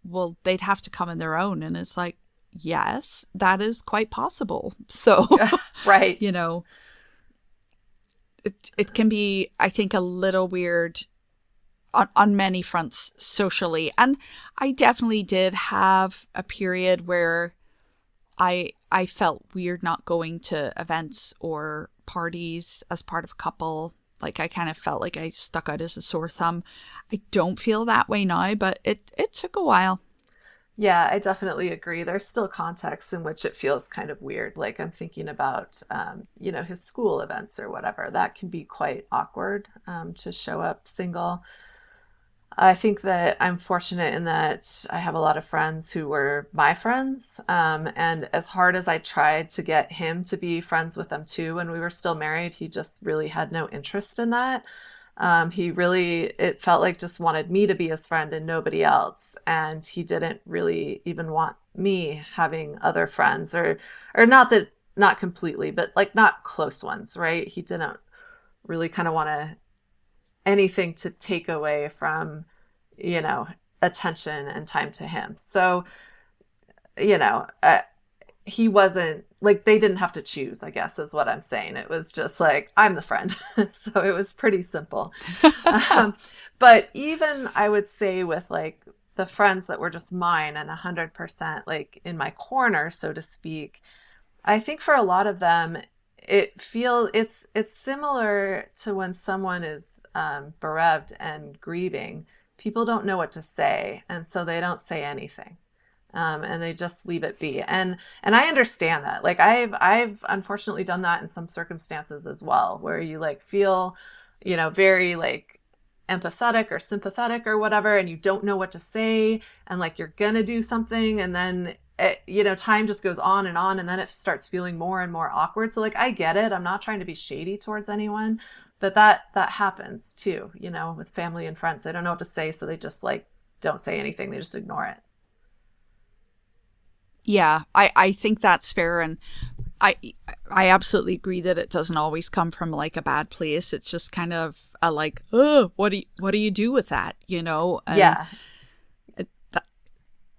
well, they'd have to come in their own. And it's like, yes, that is quite possible. So, Right. it can be, I think, a little weird on many fronts socially. And I definitely did have a period where I felt weird not going to events or parties as part of a couple. Like I kind of felt like I stuck out as a sore thumb. I don't feel that way now, but it took a while. Yeah, I definitely agree. There's still contexts in which it feels kind of weird. Like I'm thinking about, his school events or whatever. That can be quite awkward to show up single. I think that I'm fortunate in that I have a lot of friends who were my friends. And as hard as I tried to get him to be friends with them too when we were still married, he just really had no interest in that. He really, it felt like just wanted me to be his friend and nobody else. And he didn't really even want me having other friends or not that, not completely, but like not close ones, right? He didn't really kind of want to anything to take away from, you know, attention and time to him. So, you know, he wasn't like they didn't have to choose, I guess, is what I'm saying. It was just like, I'm the friend. So it was pretty simple. Um, but even I would say with like the friends that were just mine and 100% like in my corner, so to speak, I think for a lot of them, it's similar to when someone is bereaved and grieving. People don't know what to say, and so they don't say anything, and they just leave it be. And I understand that. Like I've unfortunately done that in some circumstances as well, where you like feel, very like empathetic or sympathetic or whatever, and you don't know what to say, and like you're gonna do something, and then time just goes on, and then it starts feeling more and more awkward. So like I get it. I'm not trying to be shady towards anyone, but that happens too, with family and friends. They don't know what to say, so they just like don't say anything. They just ignore it. Yeah, I think that's fair, and I I absolutely agree that it doesn't always come from like a bad place. It's just kind of a like, oh, what do you do with that, And Yeah.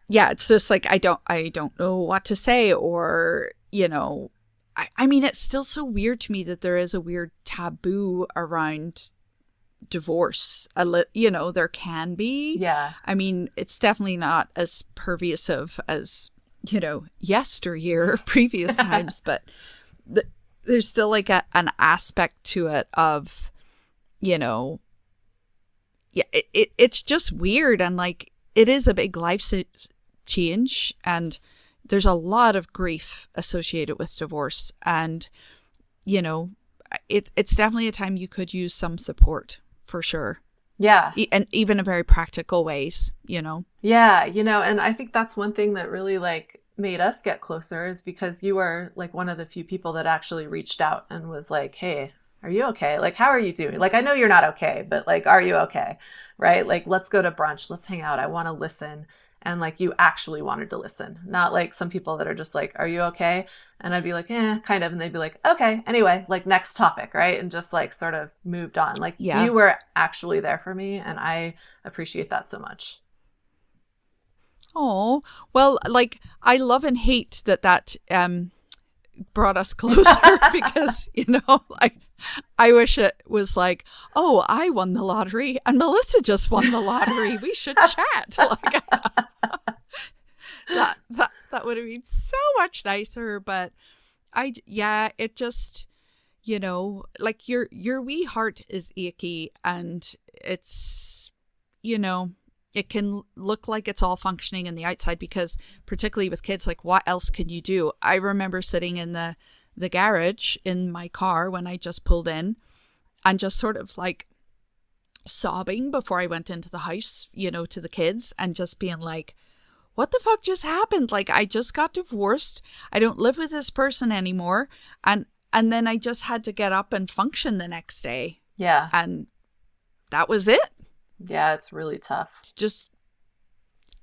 yeah, it's just like I don't know what to say, or I mean, it's still so weird to me that there is a weird taboo around divorce. There can be. Yeah. I mean, it's definitely not as pervasive as yesteryear, previous times, but there's still like an aspect to it of, yeah, it's just weird, and like it is a big life change, and there's a lot of grief associated with divorce, and it's definitely a time you could use some support for sure. Yeah. And even in very practical ways. Yeah, and I think that's one thing that really like made us get closer is because you were like one of the few people that actually reached out and was like, "Hey, are you okay? Like, how are you doing? Like, I know you're not okay, but like, are you okay? Right? Like, let's go to brunch. Let's hang out. I want to listen." And like, you actually wanted to listen, not like some people that are just like, "Are you okay?" And I'd be like, kind of. And they'd be like, "Okay, anyway, like next topic." Right. And just like sort of moved on. Like, Yeah. you were actually there for me. And I appreciate that so much. Oh, well, like I love and hate that brought us closer because, like I wish it was like, oh, I won the lottery and Melissa just won the lottery. We should chat. Like that would have been so much nicer, but yeah, it just like your wee heart is achy, and it's, it can look like it's all functioning in the outside, because particularly with kids, like, what else can you do? I remember sitting in the garage in my car when I just pulled in, and just sort of like sobbing before I went into the house, to the kids, and just being like, what the fuck just happened? Like, I just got divorced. I don't live with this person anymore. And then I just had to get up and function the next day. Yeah. And that was it. Yeah, it's really tough. Just,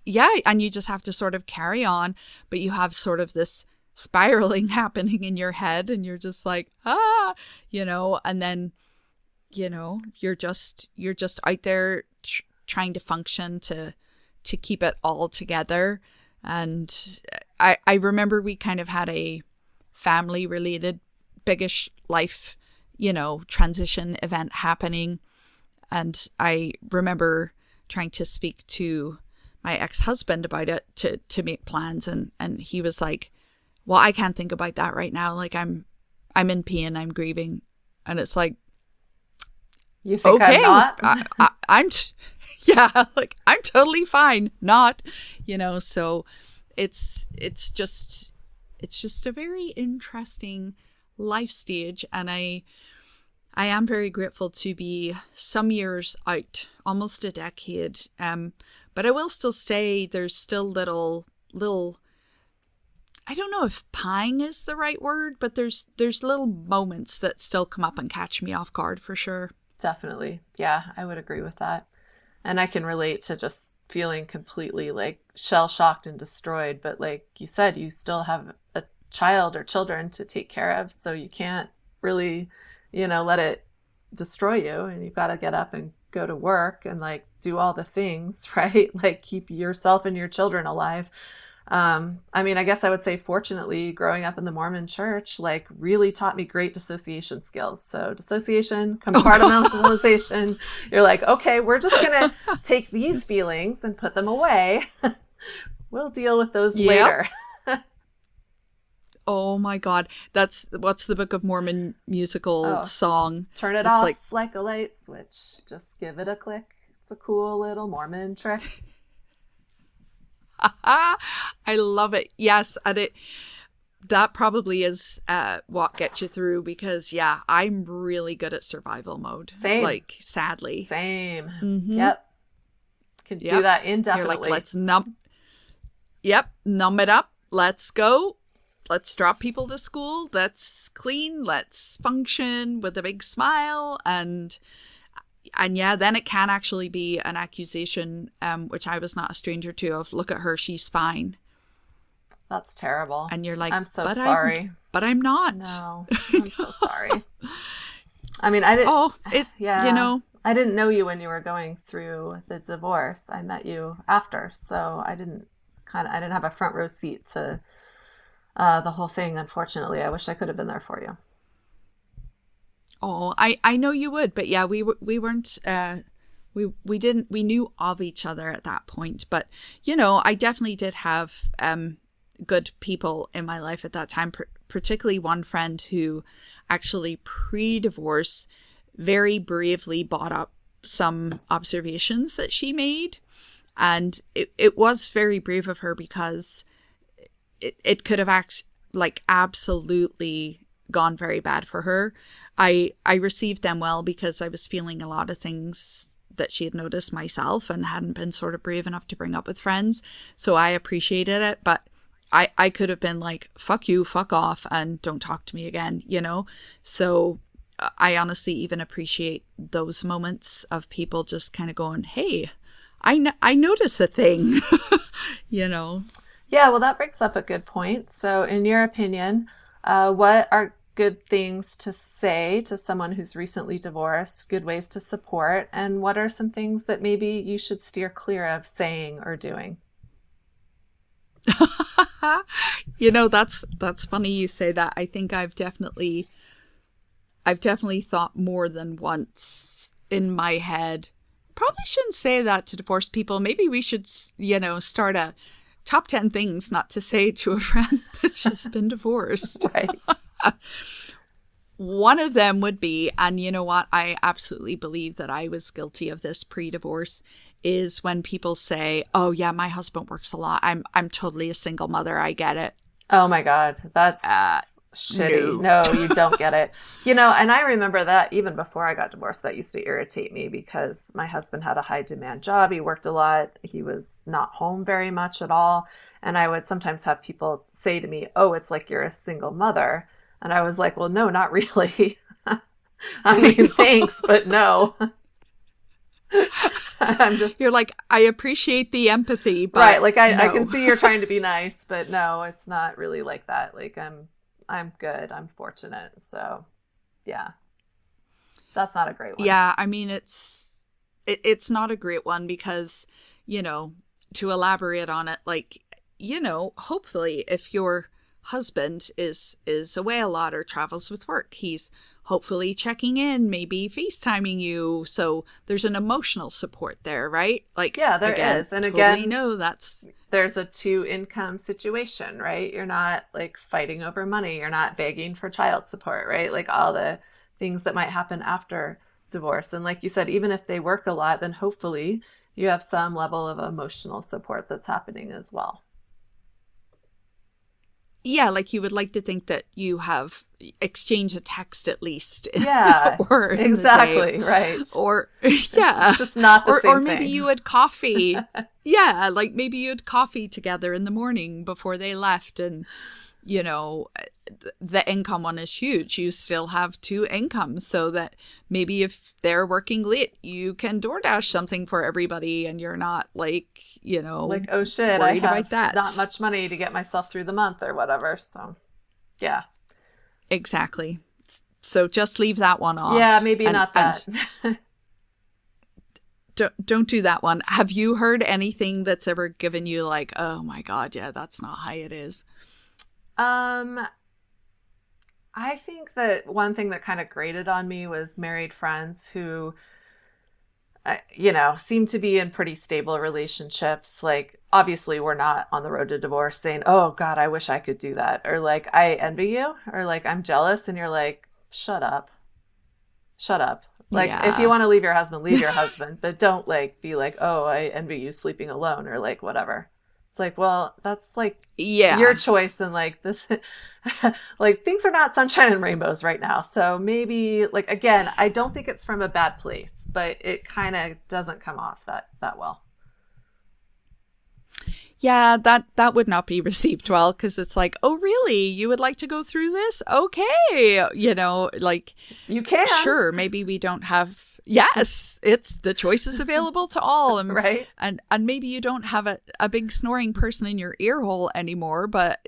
yeah. And you just have to sort of carry on, but you have sort of this spiraling happening in your head, and you're just like, and then, you're just out there trying to function to keep it all together. And I remember we kind of had a family related biggish life, transition event happening. And I remember trying to speak to my ex-husband about it to make plans. And he was like, well, I can't think about that right now. Like, I'm in pain, I'm grieving. And it's like, you think okay, I'm not? Yeah, like, I'm totally fine. Not, so it's just a very interesting life stage. And I am very grateful to be some years out, almost a decade. But I will still say there's still little, I don't know if pang is the right word, but there's little moments that still come up and catch me off guard, for sure. Definitely. Yeah, I would agree with that. And I can relate to just feeling completely like shell shocked and destroyed. But like you said, you still have a child or children to take care of. So you can't really, let it destroy you. And you've got to get up and go to work and like do all the things, right? Like keep yourself and your children alive. I guess I would say, fortunately, growing up in the Mormon church, like, really taught me great dissociation skills. So dissociation, compartmentalization, you're like, okay, we're just going to take these feelings and put them away. We'll deal with those later. Oh my God. What's the Book of Mormon musical song? Turn it off like a light switch. Just give it a click. It's a cool little Mormon trick. I love it. Yes. And that probably is what gets you through, because I'm really good at survival mode. Same. Like, sadly. Same. Mm-hmm. Yep. Can do that indefinitely. You're like, let's numb it up. Let's go. Let's drop people to school. Let's clean. Let's function with a big smile. And then it can actually be an accusation, which I was not a stranger to, of, look at her, she's fine. That's terrible. And you're like, I'm so sorry. But I'm not. No, I'm so sorry. I mean, I didn't. I didn't know you when you were going through the divorce. I met you after, so I didn't have a front row seat to the whole thing. Unfortunately, I wish I could have been there for you. Oh, I know you would, but yeah, we weren't, we knew of each other at that point, but I definitely did have good people in my life at that time, particularly one friend who actually pre-divorce very bravely brought up some observations that she made, and it was very brave of her, because it could have absolutely gone very bad for her. I received them well, because I was feeling a lot of things that she had noticed myself and hadn't been sort of brave enough to bring up with friends. So I appreciated it, but I could have been like, fuck you, fuck off, and don't talk to me again, So I honestly even appreciate those moments of people just kind of going, hey, I notice a thing, Yeah, well, that brings up a good point. So in your opinion, what are good things to say to someone who's recently divorced, good ways to support, and what are some things that maybe you should steer clear of saying or doing? That's funny you say that. I think I've definitely thought more than once in my head, probably shouldn't say that to divorced people. Maybe we should, start a top 10 things not to say to a friend that's just been divorced. Right. One of them would be, and you know what, I absolutely believe that I was guilty of this pre-divorce, is when people say, "Oh yeah, my husband works a lot. I'm totally a single mother. I get it." Oh my God, Uh, that's shitty. no. No, you don't get it. And I remember that even before I got divorced, that used to irritate me because my husband had a high demand job. He worked a lot. He was not home very much at all. And I would sometimes have people say to me, "Oh, it's like you're a single mother." And I was like, "Well, no, not really." I I mean, know. thanks, but no. I'm just You're like, I appreciate the empathy, right. but Like I can no. see you're trying to be nice, but no, it's not really like that. Like I'm good. I'm fortunate. So yeah, that's not a great one. Yeah, I mean it's not a great one because, you know, to elaborate on it, like, hopefully if your husband is away a lot or travels with work, he's hopefully checking in, maybe FaceTiming you. So there's an emotional support there, right? Like, Yeah, there again, is. And totally again, know that's there's a two income situation, right? You're not like fighting over money. You're not begging for child support, right? Like all the things that might happen after divorce. And like you said, even if they work a lot, then hopefully you have some level of emotional support that's happening as well. yeah, like you would like to think that you have exchanged a text at least Yeah, or in the day, exactly. Right. or It's yeah, just not the or same maybe thing. you had coffee. Yeah, like maybe you had coffee together in the morning before they left, and you know the income one is huge. You still have two incomes, so that maybe if they're working late, you can DoorDash something for everybody, and you're not like Like, oh shit, I worried about have not that. much money to get myself through the month or whatever. So, yeah. Exactly. So just leave that one Yeah, off, maybe not that. and don't do that one. Have you heard anything that's ever given you like, oh my god, yeah, that's not how it is? um, I think that one thing that kind of grated on me was married friends who, seem to be in pretty stable relationships. Like, obviously, we're not on the road to divorce saying, "Oh God, I wish I could do that," or like, "I envy you," or like, "I'm jealous," and you're like, "Shut up." Shut up. Like, if you Yeah. want to leave your husband, leave your husband, but don't like be like, "Oh, I envy you sleeping alone," or like whatever. It's like, well, that's like your Yeah. choice, and like this, like things are not sunshine and rainbows right now. So maybe, like, again, I don't think it's from a bad place, but it kind of doesn't come off that well. Yeah, that would not be received well because it's like, "Oh, really? You would like to go through this? Okay." Like You can, sure, maybe we don't have yes, it's the choices available to all, and right? and maybe you don't have a big snoring person in your ear hole anymore, but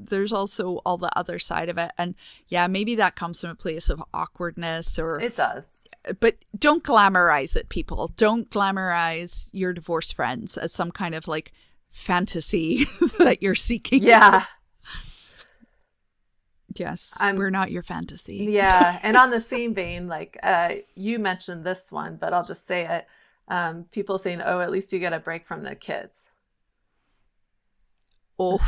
there's also all the other side of it. And yeah, maybe that comes from a place of awkwardness or It does. but don't glamorize it, people. Don't glamorize your divorced friends as some kind of like fantasy that you're seeking. Yeah. Yes, I'm we're not your fantasy. Yeah, and on the same vein, like you mentioned this one, but I'll just say it. People saying, "Oh, at least you get a break from the kids." Oh,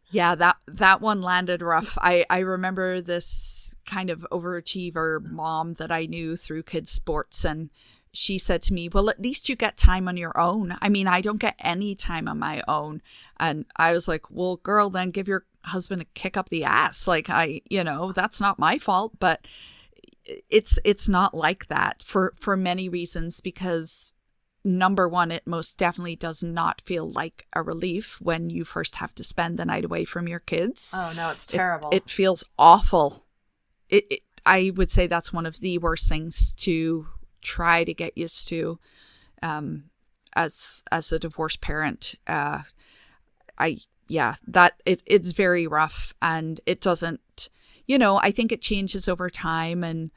yeah, that one landed rough. I remember this kind of overachiever mom that I knew through kids sports, and she said to me, "Well, at least you get time on your own. I mean, I don't get any time on my own." And I was like, "Well, girl, then give your husband a kick up the ass. Like that's not my fault." But it's not like that for many reasons, because number one, it most definitely does not feel like a relief when you first have to spend the night away from your kids. Oh no, it's It terrible. it feels awful. I would say that's one of the worst things to try to get used to, as a divorced parent. I yeah, that it's very rough, and it doesn't. I think it changes over time, and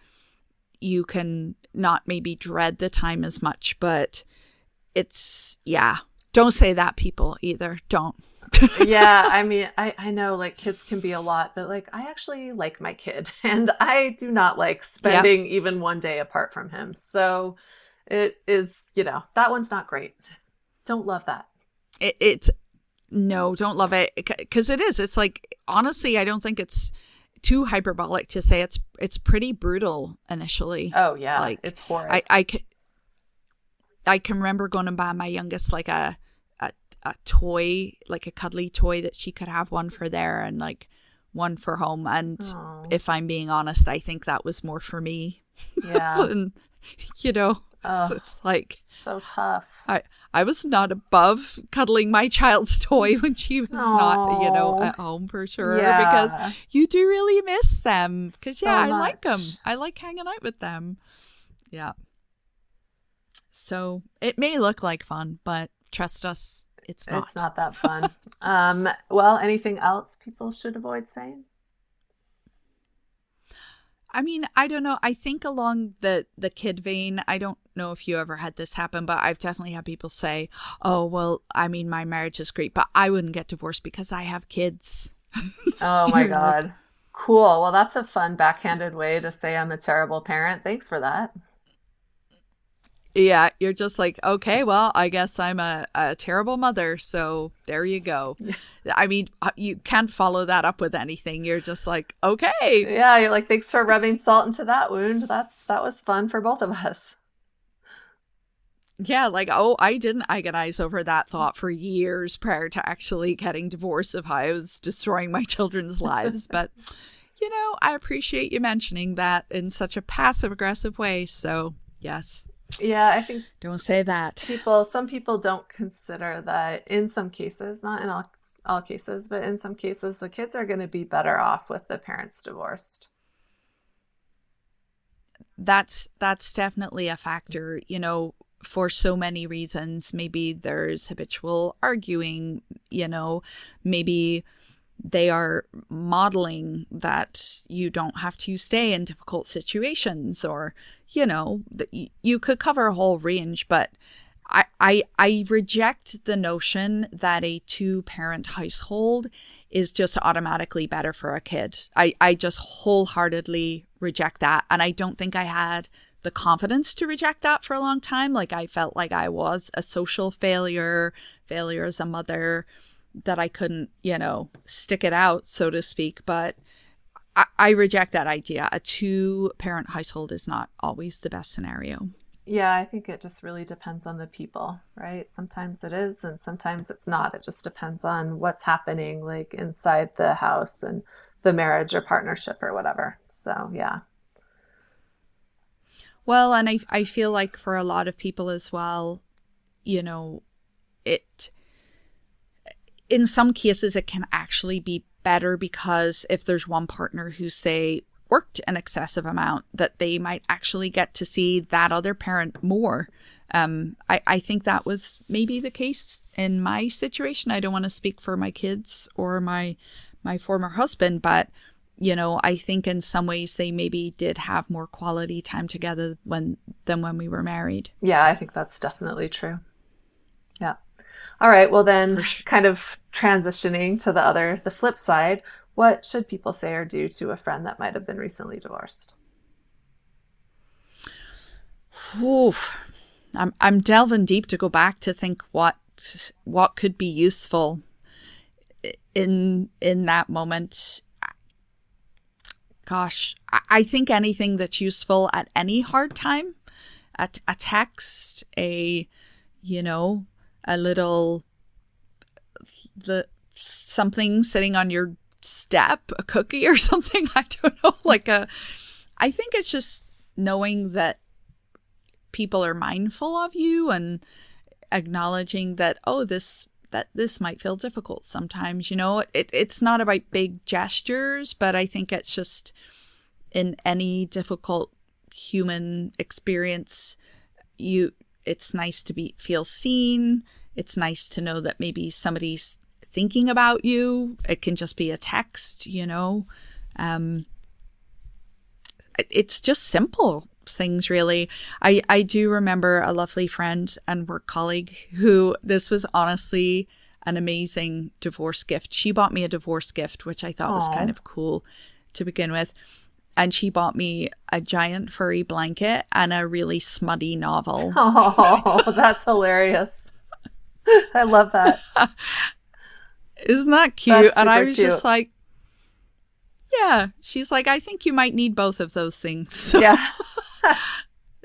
you can not maybe dread the time as much, but it's yeah. Don't say that, people, either. Don't. Yeah, I mean, I know like kids can be a lot, but like I actually like my kid and I do not like Yep. spending even one day apart from him. So it is, that one's not great. Don't love that. It's no, don't love it because it is. It's like honestly, I don't think it's too hyperbolic to say it's pretty brutal initially. Oh yeah, Like it's horrid. I can remember going and buying my youngest like a toy, like a cuddly toy that she could have one for there and like one for home. And Oh, if I'm being honest, I think that was more for me. yeah. And, you know, so Oh, it's like so tough. I was not above cuddling my child's toy when she was not, Oh, at home for sure, because yeah, you do really miss them. Because, yeah, so I like them. much. I like hanging out with them. Yeah. So it may look like fun, but trust us, it's It's not. not that fun. Well, anything else people should avoid saying? I mean, I don't know. I think along the kid vein, I don't know if you ever had this happen, but I've definitely had people say, "Oh, well, I mean, my marriage is great, but I wouldn't get divorced because I have kids." Oh my You're like, God. Cool. Well, that's a fun backhanded way to say I'm a terrible parent. Thanks for that. yeah, you're just like, okay, well, I guess I'm a terrible mother, so there you go. I mean, you can't follow that up with anything. You're just like, okay. Yeah, you're like, thanks for rubbing salt into that wound. That was fun for both of us. Yeah, like, oh, I didn't agonize over that thought for years prior to actually getting divorced of how I was destroying my children's lives. But, I appreciate you mentioning that in such a passive aggressive way. So, yes, Yeah, I think don't say that. some people don't consider that in some cases, not in all cases, but in some cases, the kids are going to be better off with the parents divorced. That's definitely a factor, for so many reasons. Maybe there's habitual arguing, maybe they are modeling that you don't have to stay in difficult situations, or you could cover a whole range. But I reject the notion that a two-parent household is just automatically better for a kid. I just wholeheartedly reject that, and I don't think I had the confidence to reject that for a long time. Like, I felt like I was a social failure as a mother, that I couldn't, stick it out, so to speak. But I reject that idea. A two-parent household is not always the best scenario. Yeah, I think it just really depends on the people, right? Sometimes it is, and sometimes it's not. It just depends on what's happening, like inside the house and the marriage or partnership or whatever. So, yeah. Well, and I feel like for a lot of people as well, it in some cases it can actually be better, because if there's one partner who, say, worked an excessive amount, that they might actually get to see that other parent more. I think that was maybe the case in my situation. I don't want to speak for my kids or my former husband, but I think in some ways they maybe did have more quality time together than when we were married. Yeah, I think that's definitely true. Yeah. All right. Well, For then, sure. kind of transitioning to the flip side, what should people say or do to a friend that might have been recently divorced? Oof. I'm delving deep to go back to think what could be useful in that moment. Gosh, I think anything that's useful at any hard time, a text, you know, a little, the something sitting on your step, a cookie or something. I don't know, I think it's just knowing that people are mindful of you, and acknowledging that, oh, this might feel difficult sometimes. It's not about big gestures, but I think it's just in any difficult human experience, it's nice to feel seen. It's nice to know that maybe somebody's thinking about you. It can just be a text. Um, it's just simple things, really. I do remember a lovely friend and work colleague who, this was honestly an amazing divorce gift. She bought me a divorce gift, which I thought was kind Oh, of cool to begin with. And she bought me a giant furry blanket and a really smutty novel. oh, that's hilarious. I love that. Isn't that cute? That's And I super was cute. just like, Yeah. She's like, I think you might need both of those things. Yeah.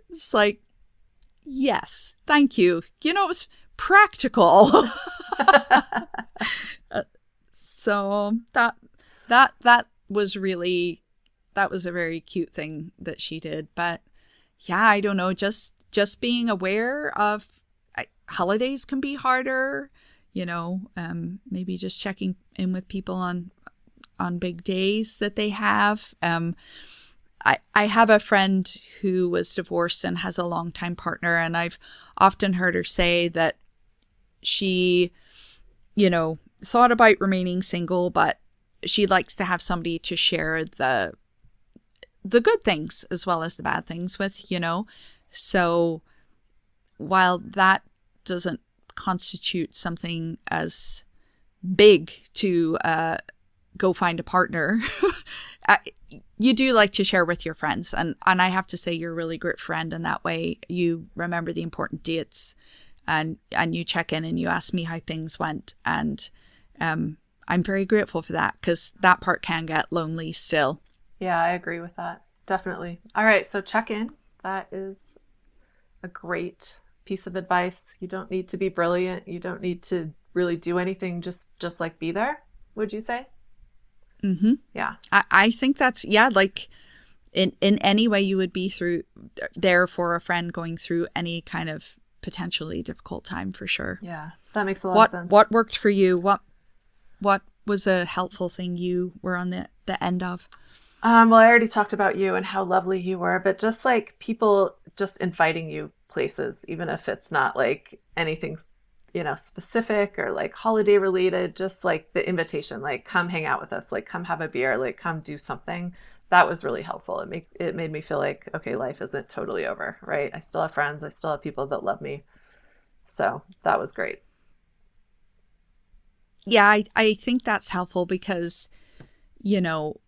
It's like, yes, thank you. You know, it was practical. So that was really, that was a very cute thing that she did. But yeah, I don't know, just being aware of holidays can be harder, you know, maybe just checking in with people on big days that they have. I have a friend who was divorced and has a longtime partner, and I've often heard her say that she, you know, thought about remaining single, but she likes to have somebody to share the good things as well as the bad things with, you know. So while that doesn't constitute something as big to go find a partner, you do like to share with your friends. And I have to say, you're a really great friend in that way. You remember the important dates, and you check in and you ask me how things went. And I'm very grateful for that, because that part can get lonely still. Yeah, I agree with that. Definitely. All right, so check in. That is a great piece of advice. You don't need to be brilliant. You don't need to really do anything. Just like be there, would you say? Mm-hmm. Yeah. I think that's, yeah, like in any way you would be there for a friend going through any kind of potentially difficult time, for sure. Yeah, that makes a lot of sense. What worked for you? What was a helpful thing you were on the end of? Well, I already talked about you and how lovely you were, but just like people just inviting you places, even if it's not like anything, specific or like holiday related, just like the invitation, like come hang out with us, like come have a beer, like come do something. That was really helpful. It made me feel like, okay, life isn't totally over, right? I still have friends. I still have people that love me. So that was great. Yeah, I think that's helpful because, you know,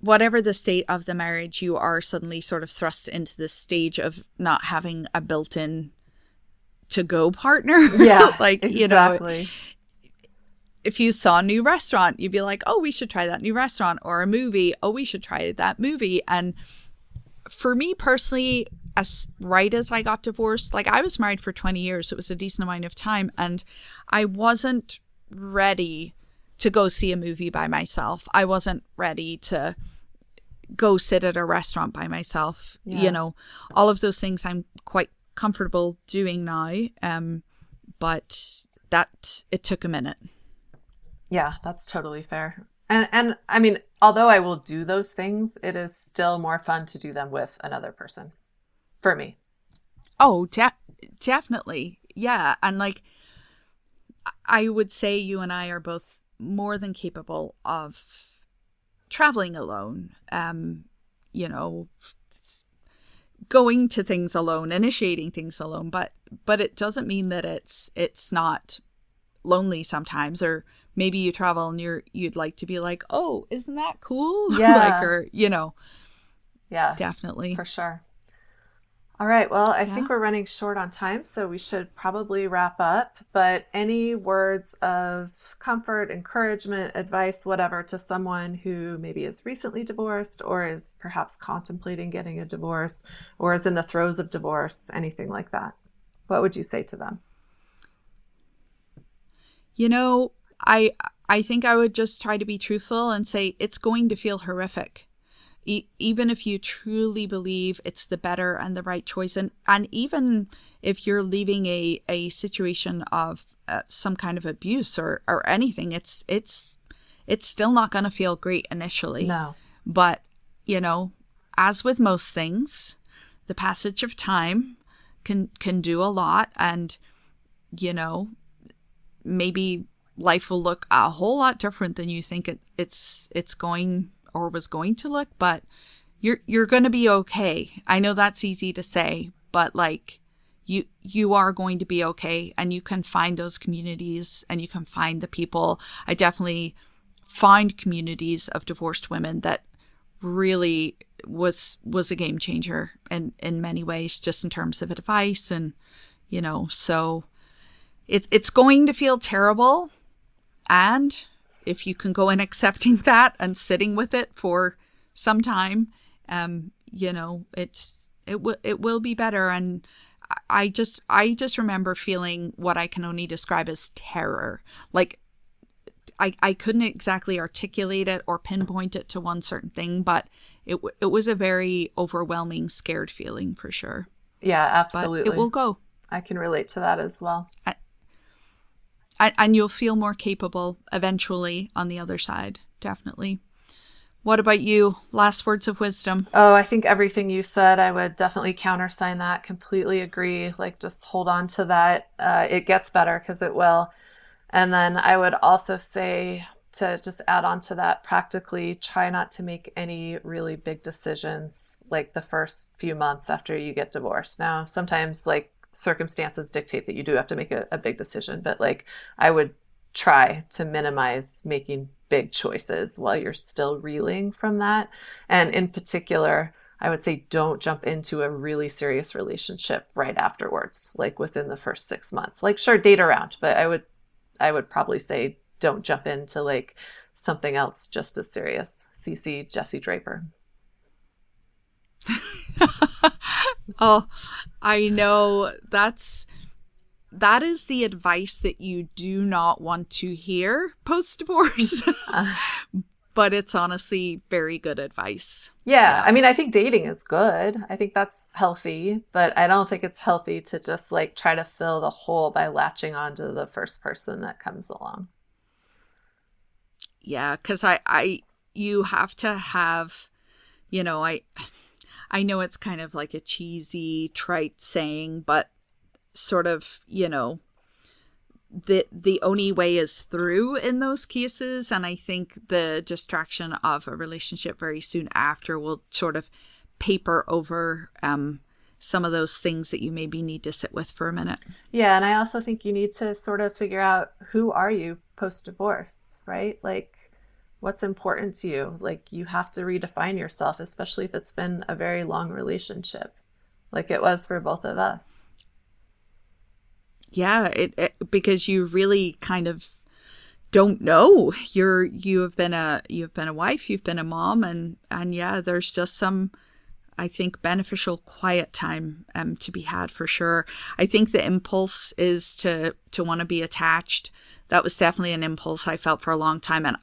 whatever the state of the marriage, you are suddenly sort of thrust into this stage of not having a built-in to-go partner. Yeah, Like, exactly. you know, if you saw a new restaurant, you'd be like, oh, we should try that new restaurant, or a movie. Oh, we should try that movie. And for me personally, as I got divorced, like I was married for 20 years. So it was a decent amount of time. And I wasn't ready to go see a movie by myself. I wasn't ready to go sit at a restaurant by myself. Yeah. You know, all of those things I'm quite comfortable doing now. But it took a minute. Yeah, that's totally fair. And I mean, although I will do those things, it is still more fun to do them with another person for me. Oh, definitely. Yeah. And like, I would say you and I are both more than capable of traveling alone, you know, going to things alone, initiating things alone, but it doesn't mean that it's not lonely sometimes. Or maybe you travel and you'd like to be like, oh, isn't that cool? Yeah. Like, or, you know. Yeah, Definitely. for sure. All right. Well, I think we're running short on time, so we should probably wrap up. But any words of comfort, encouragement, advice, whatever, to someone who maybe is recently divorced or is perhaps contemplating getting a divorce or is in the throes of divorce, anything like that? What would you say to them? You know, I think I would just try to be truthful and say it's going to feel horrific. Even if you truly believe it's the better and the right choice, and even if you're leaving a situation of some kind of abuse or anything, it's still not going to feel great initially. No. But, you know, as with most things, the passage of time can do a lot. And, you know, maybe life will look a whole lot different than you think it's going or was going to look, but you're going to be okay. I know that's easy to say, but like you are going to be okay, and you can find those communities and you can find the people. I definitely find communities of divorced women that really was a game changer in many ways, just in terms of advice. And, you know, so it's going to feel terrible, and if you can go in accepting that and sitting with it for some time, it will be better. And I just remember feeling what I can only describe as terror. Like I couldn't exactly articulate it or pinpoint it to one certain thing, but it was a very overwhelming, scared feeling for sure. Yeah, But it absolutely. will go. I can relate to that as well. And you'll feel more capable eventually on the other side. Definitely. What about you? Last words of wisdom. Oh, I think everything you said, I would definitely countersign that. Completely agree. Like, just hold on to that. It gets better because it will. And then I would also say to just add on to that, practically try not to make any really big decisions like the first few months after you get divorced. Now, sometimes like circumstances dictate that you do have to make a big decision, but like I would try to minimize making big choices while you're still reeling from that. And in particular, I would say don't jump into a really serious relationship right afterwards, like within the first 6 months. Like, sure, date around, but I would probably say don't jump into like something else just as serious. CC Jesse Draper. Oh, I know that is the advice that you do not want to hear post divorce. Uh, But it's honestly very good advice. yeah, Yeah. I mean, I think dating is good. I think that's healthy, but I don't think it's healthy to just like try to fill the hole by latching onto the first person that comes along. Yeah, cuz you have to have, you know, I know it's kind of like a cheesy trite saying, but sort of, the only way is through in those cases. And I think the distraction of a relationship very soon after will sort of paper over some of those things that you maybe need to sit with for a minute. Yeah, and I also think you need to sort of figure out who are you post divorce, right? Like what's important to you? Like you have to redefine yourself, especially if it's been a very long relationship, like it was for both of us. Yeah, because you really kind of don't know. You've been a wife, you've been a mom, and yeah, there's just some, I think, beneficial quiet time to be had for sure. I think the impulse is to want to be attached. That was definitely an impulse I felt for a long time. And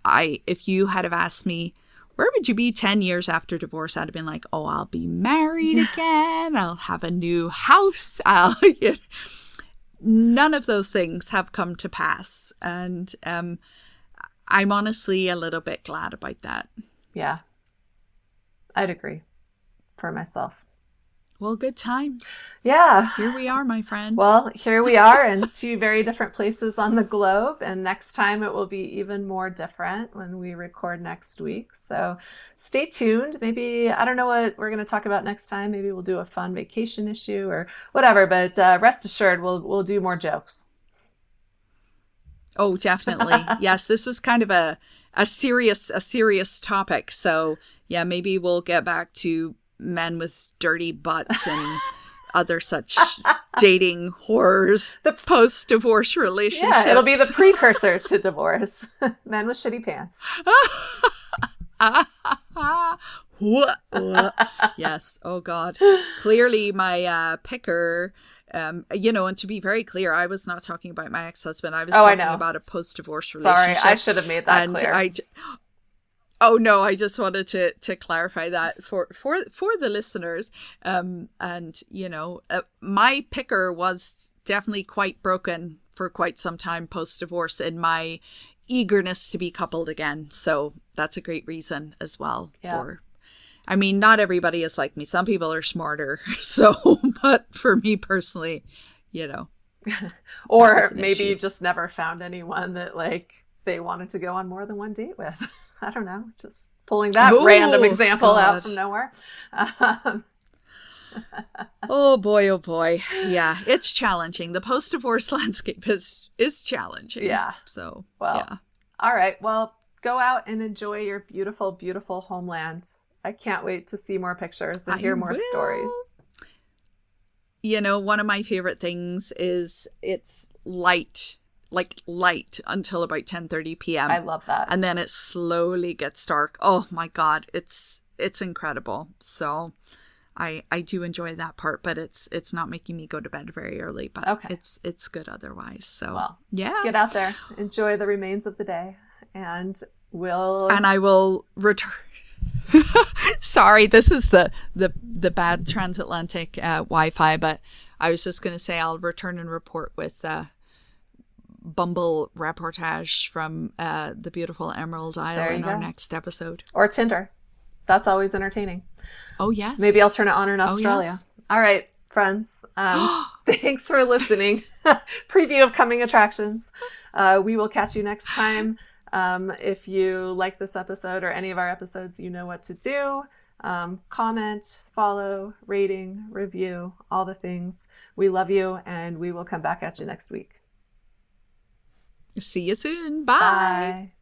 if you had have asked me, where would you be 10 years after divorce? I'd have been like, oh, I'll be married again. I'll have a new house. None of those things have come to pass. And I'm honestly a little bit glad about that. Yeah, I'd agree for myself. Well, good times. Yeah. Here we are, my friend. Well, here we are in two very different places on the globe, and next time it will be even more different when we record next week. So stay tuned. Maybe, I don't know what we're going to talk about next time. Maybe we'll do a fun vacation issue or whatever, but rest assured, we'll do more jokes. Oh, definitely. Yes, this was kind of a serious topic. So yeah, maybe we'll get back to men with dirty butts and other such dating horrors, The post divorce Yeah, it'll be the relationships. precursor to divorce. Men with shitty pants. Yes. Oh God. Clearly, my picker. And to be very clear, I was not talking about my ex-husband. I was Oh, I talking know. about a post-divorce Sorry, I relationship, should have made that and clear. oh no, I just wanted to clarify that for the listeners. And my picker was definitely quite broken for quite some time post divorce in my eagerness to be coupled again. So that's a great reason as well Yeah. for. I mean, not everybody is like me. Some people are smarter. So, but for me personally, that was Or an maybe issue. you just never found anyone that like they wanted to go on more than one date with. I don't know. Just pulling that random Oh example out God. from nowhere. Um, Oh boy, oh boy. Yeah, it's challenging. The post-divorce landscape is challenging. yeah. So, Well, yeah. all right. Well, go out and enjoy your beautiful, beautiful homeland. I can't wait to see more pictures and I hear more will. stories. One of my favorite things is it's light. like light until about 10:30 p.m. I love that. And then it slowly gets dark. Oh my God, it's incredible. So I do enjoy that part, but it's not making me go to bed very early, but Okay. it's good otherwise. So Well, yeah. get out there, enjoy the remains of the day, and I will return. Sorry, this is the bad transatlantic Wi-Fi, but I was just going to say I'll return and report with Bumble reportage from the beautiful Emerald Isle in our next episode. Or Tinder. That's always entertaining. Oh, yes. Maybe I'll turn it on in Australia. Yes. All right, friends. Thanks for listening. Preview of coming attractions. We will catch you next time. If you like this episode or any of our episodes, you know what to do. Comment, follow, rating, review, all the things. We love you, and we will come back at you next week. See you soon. Bye. Bye.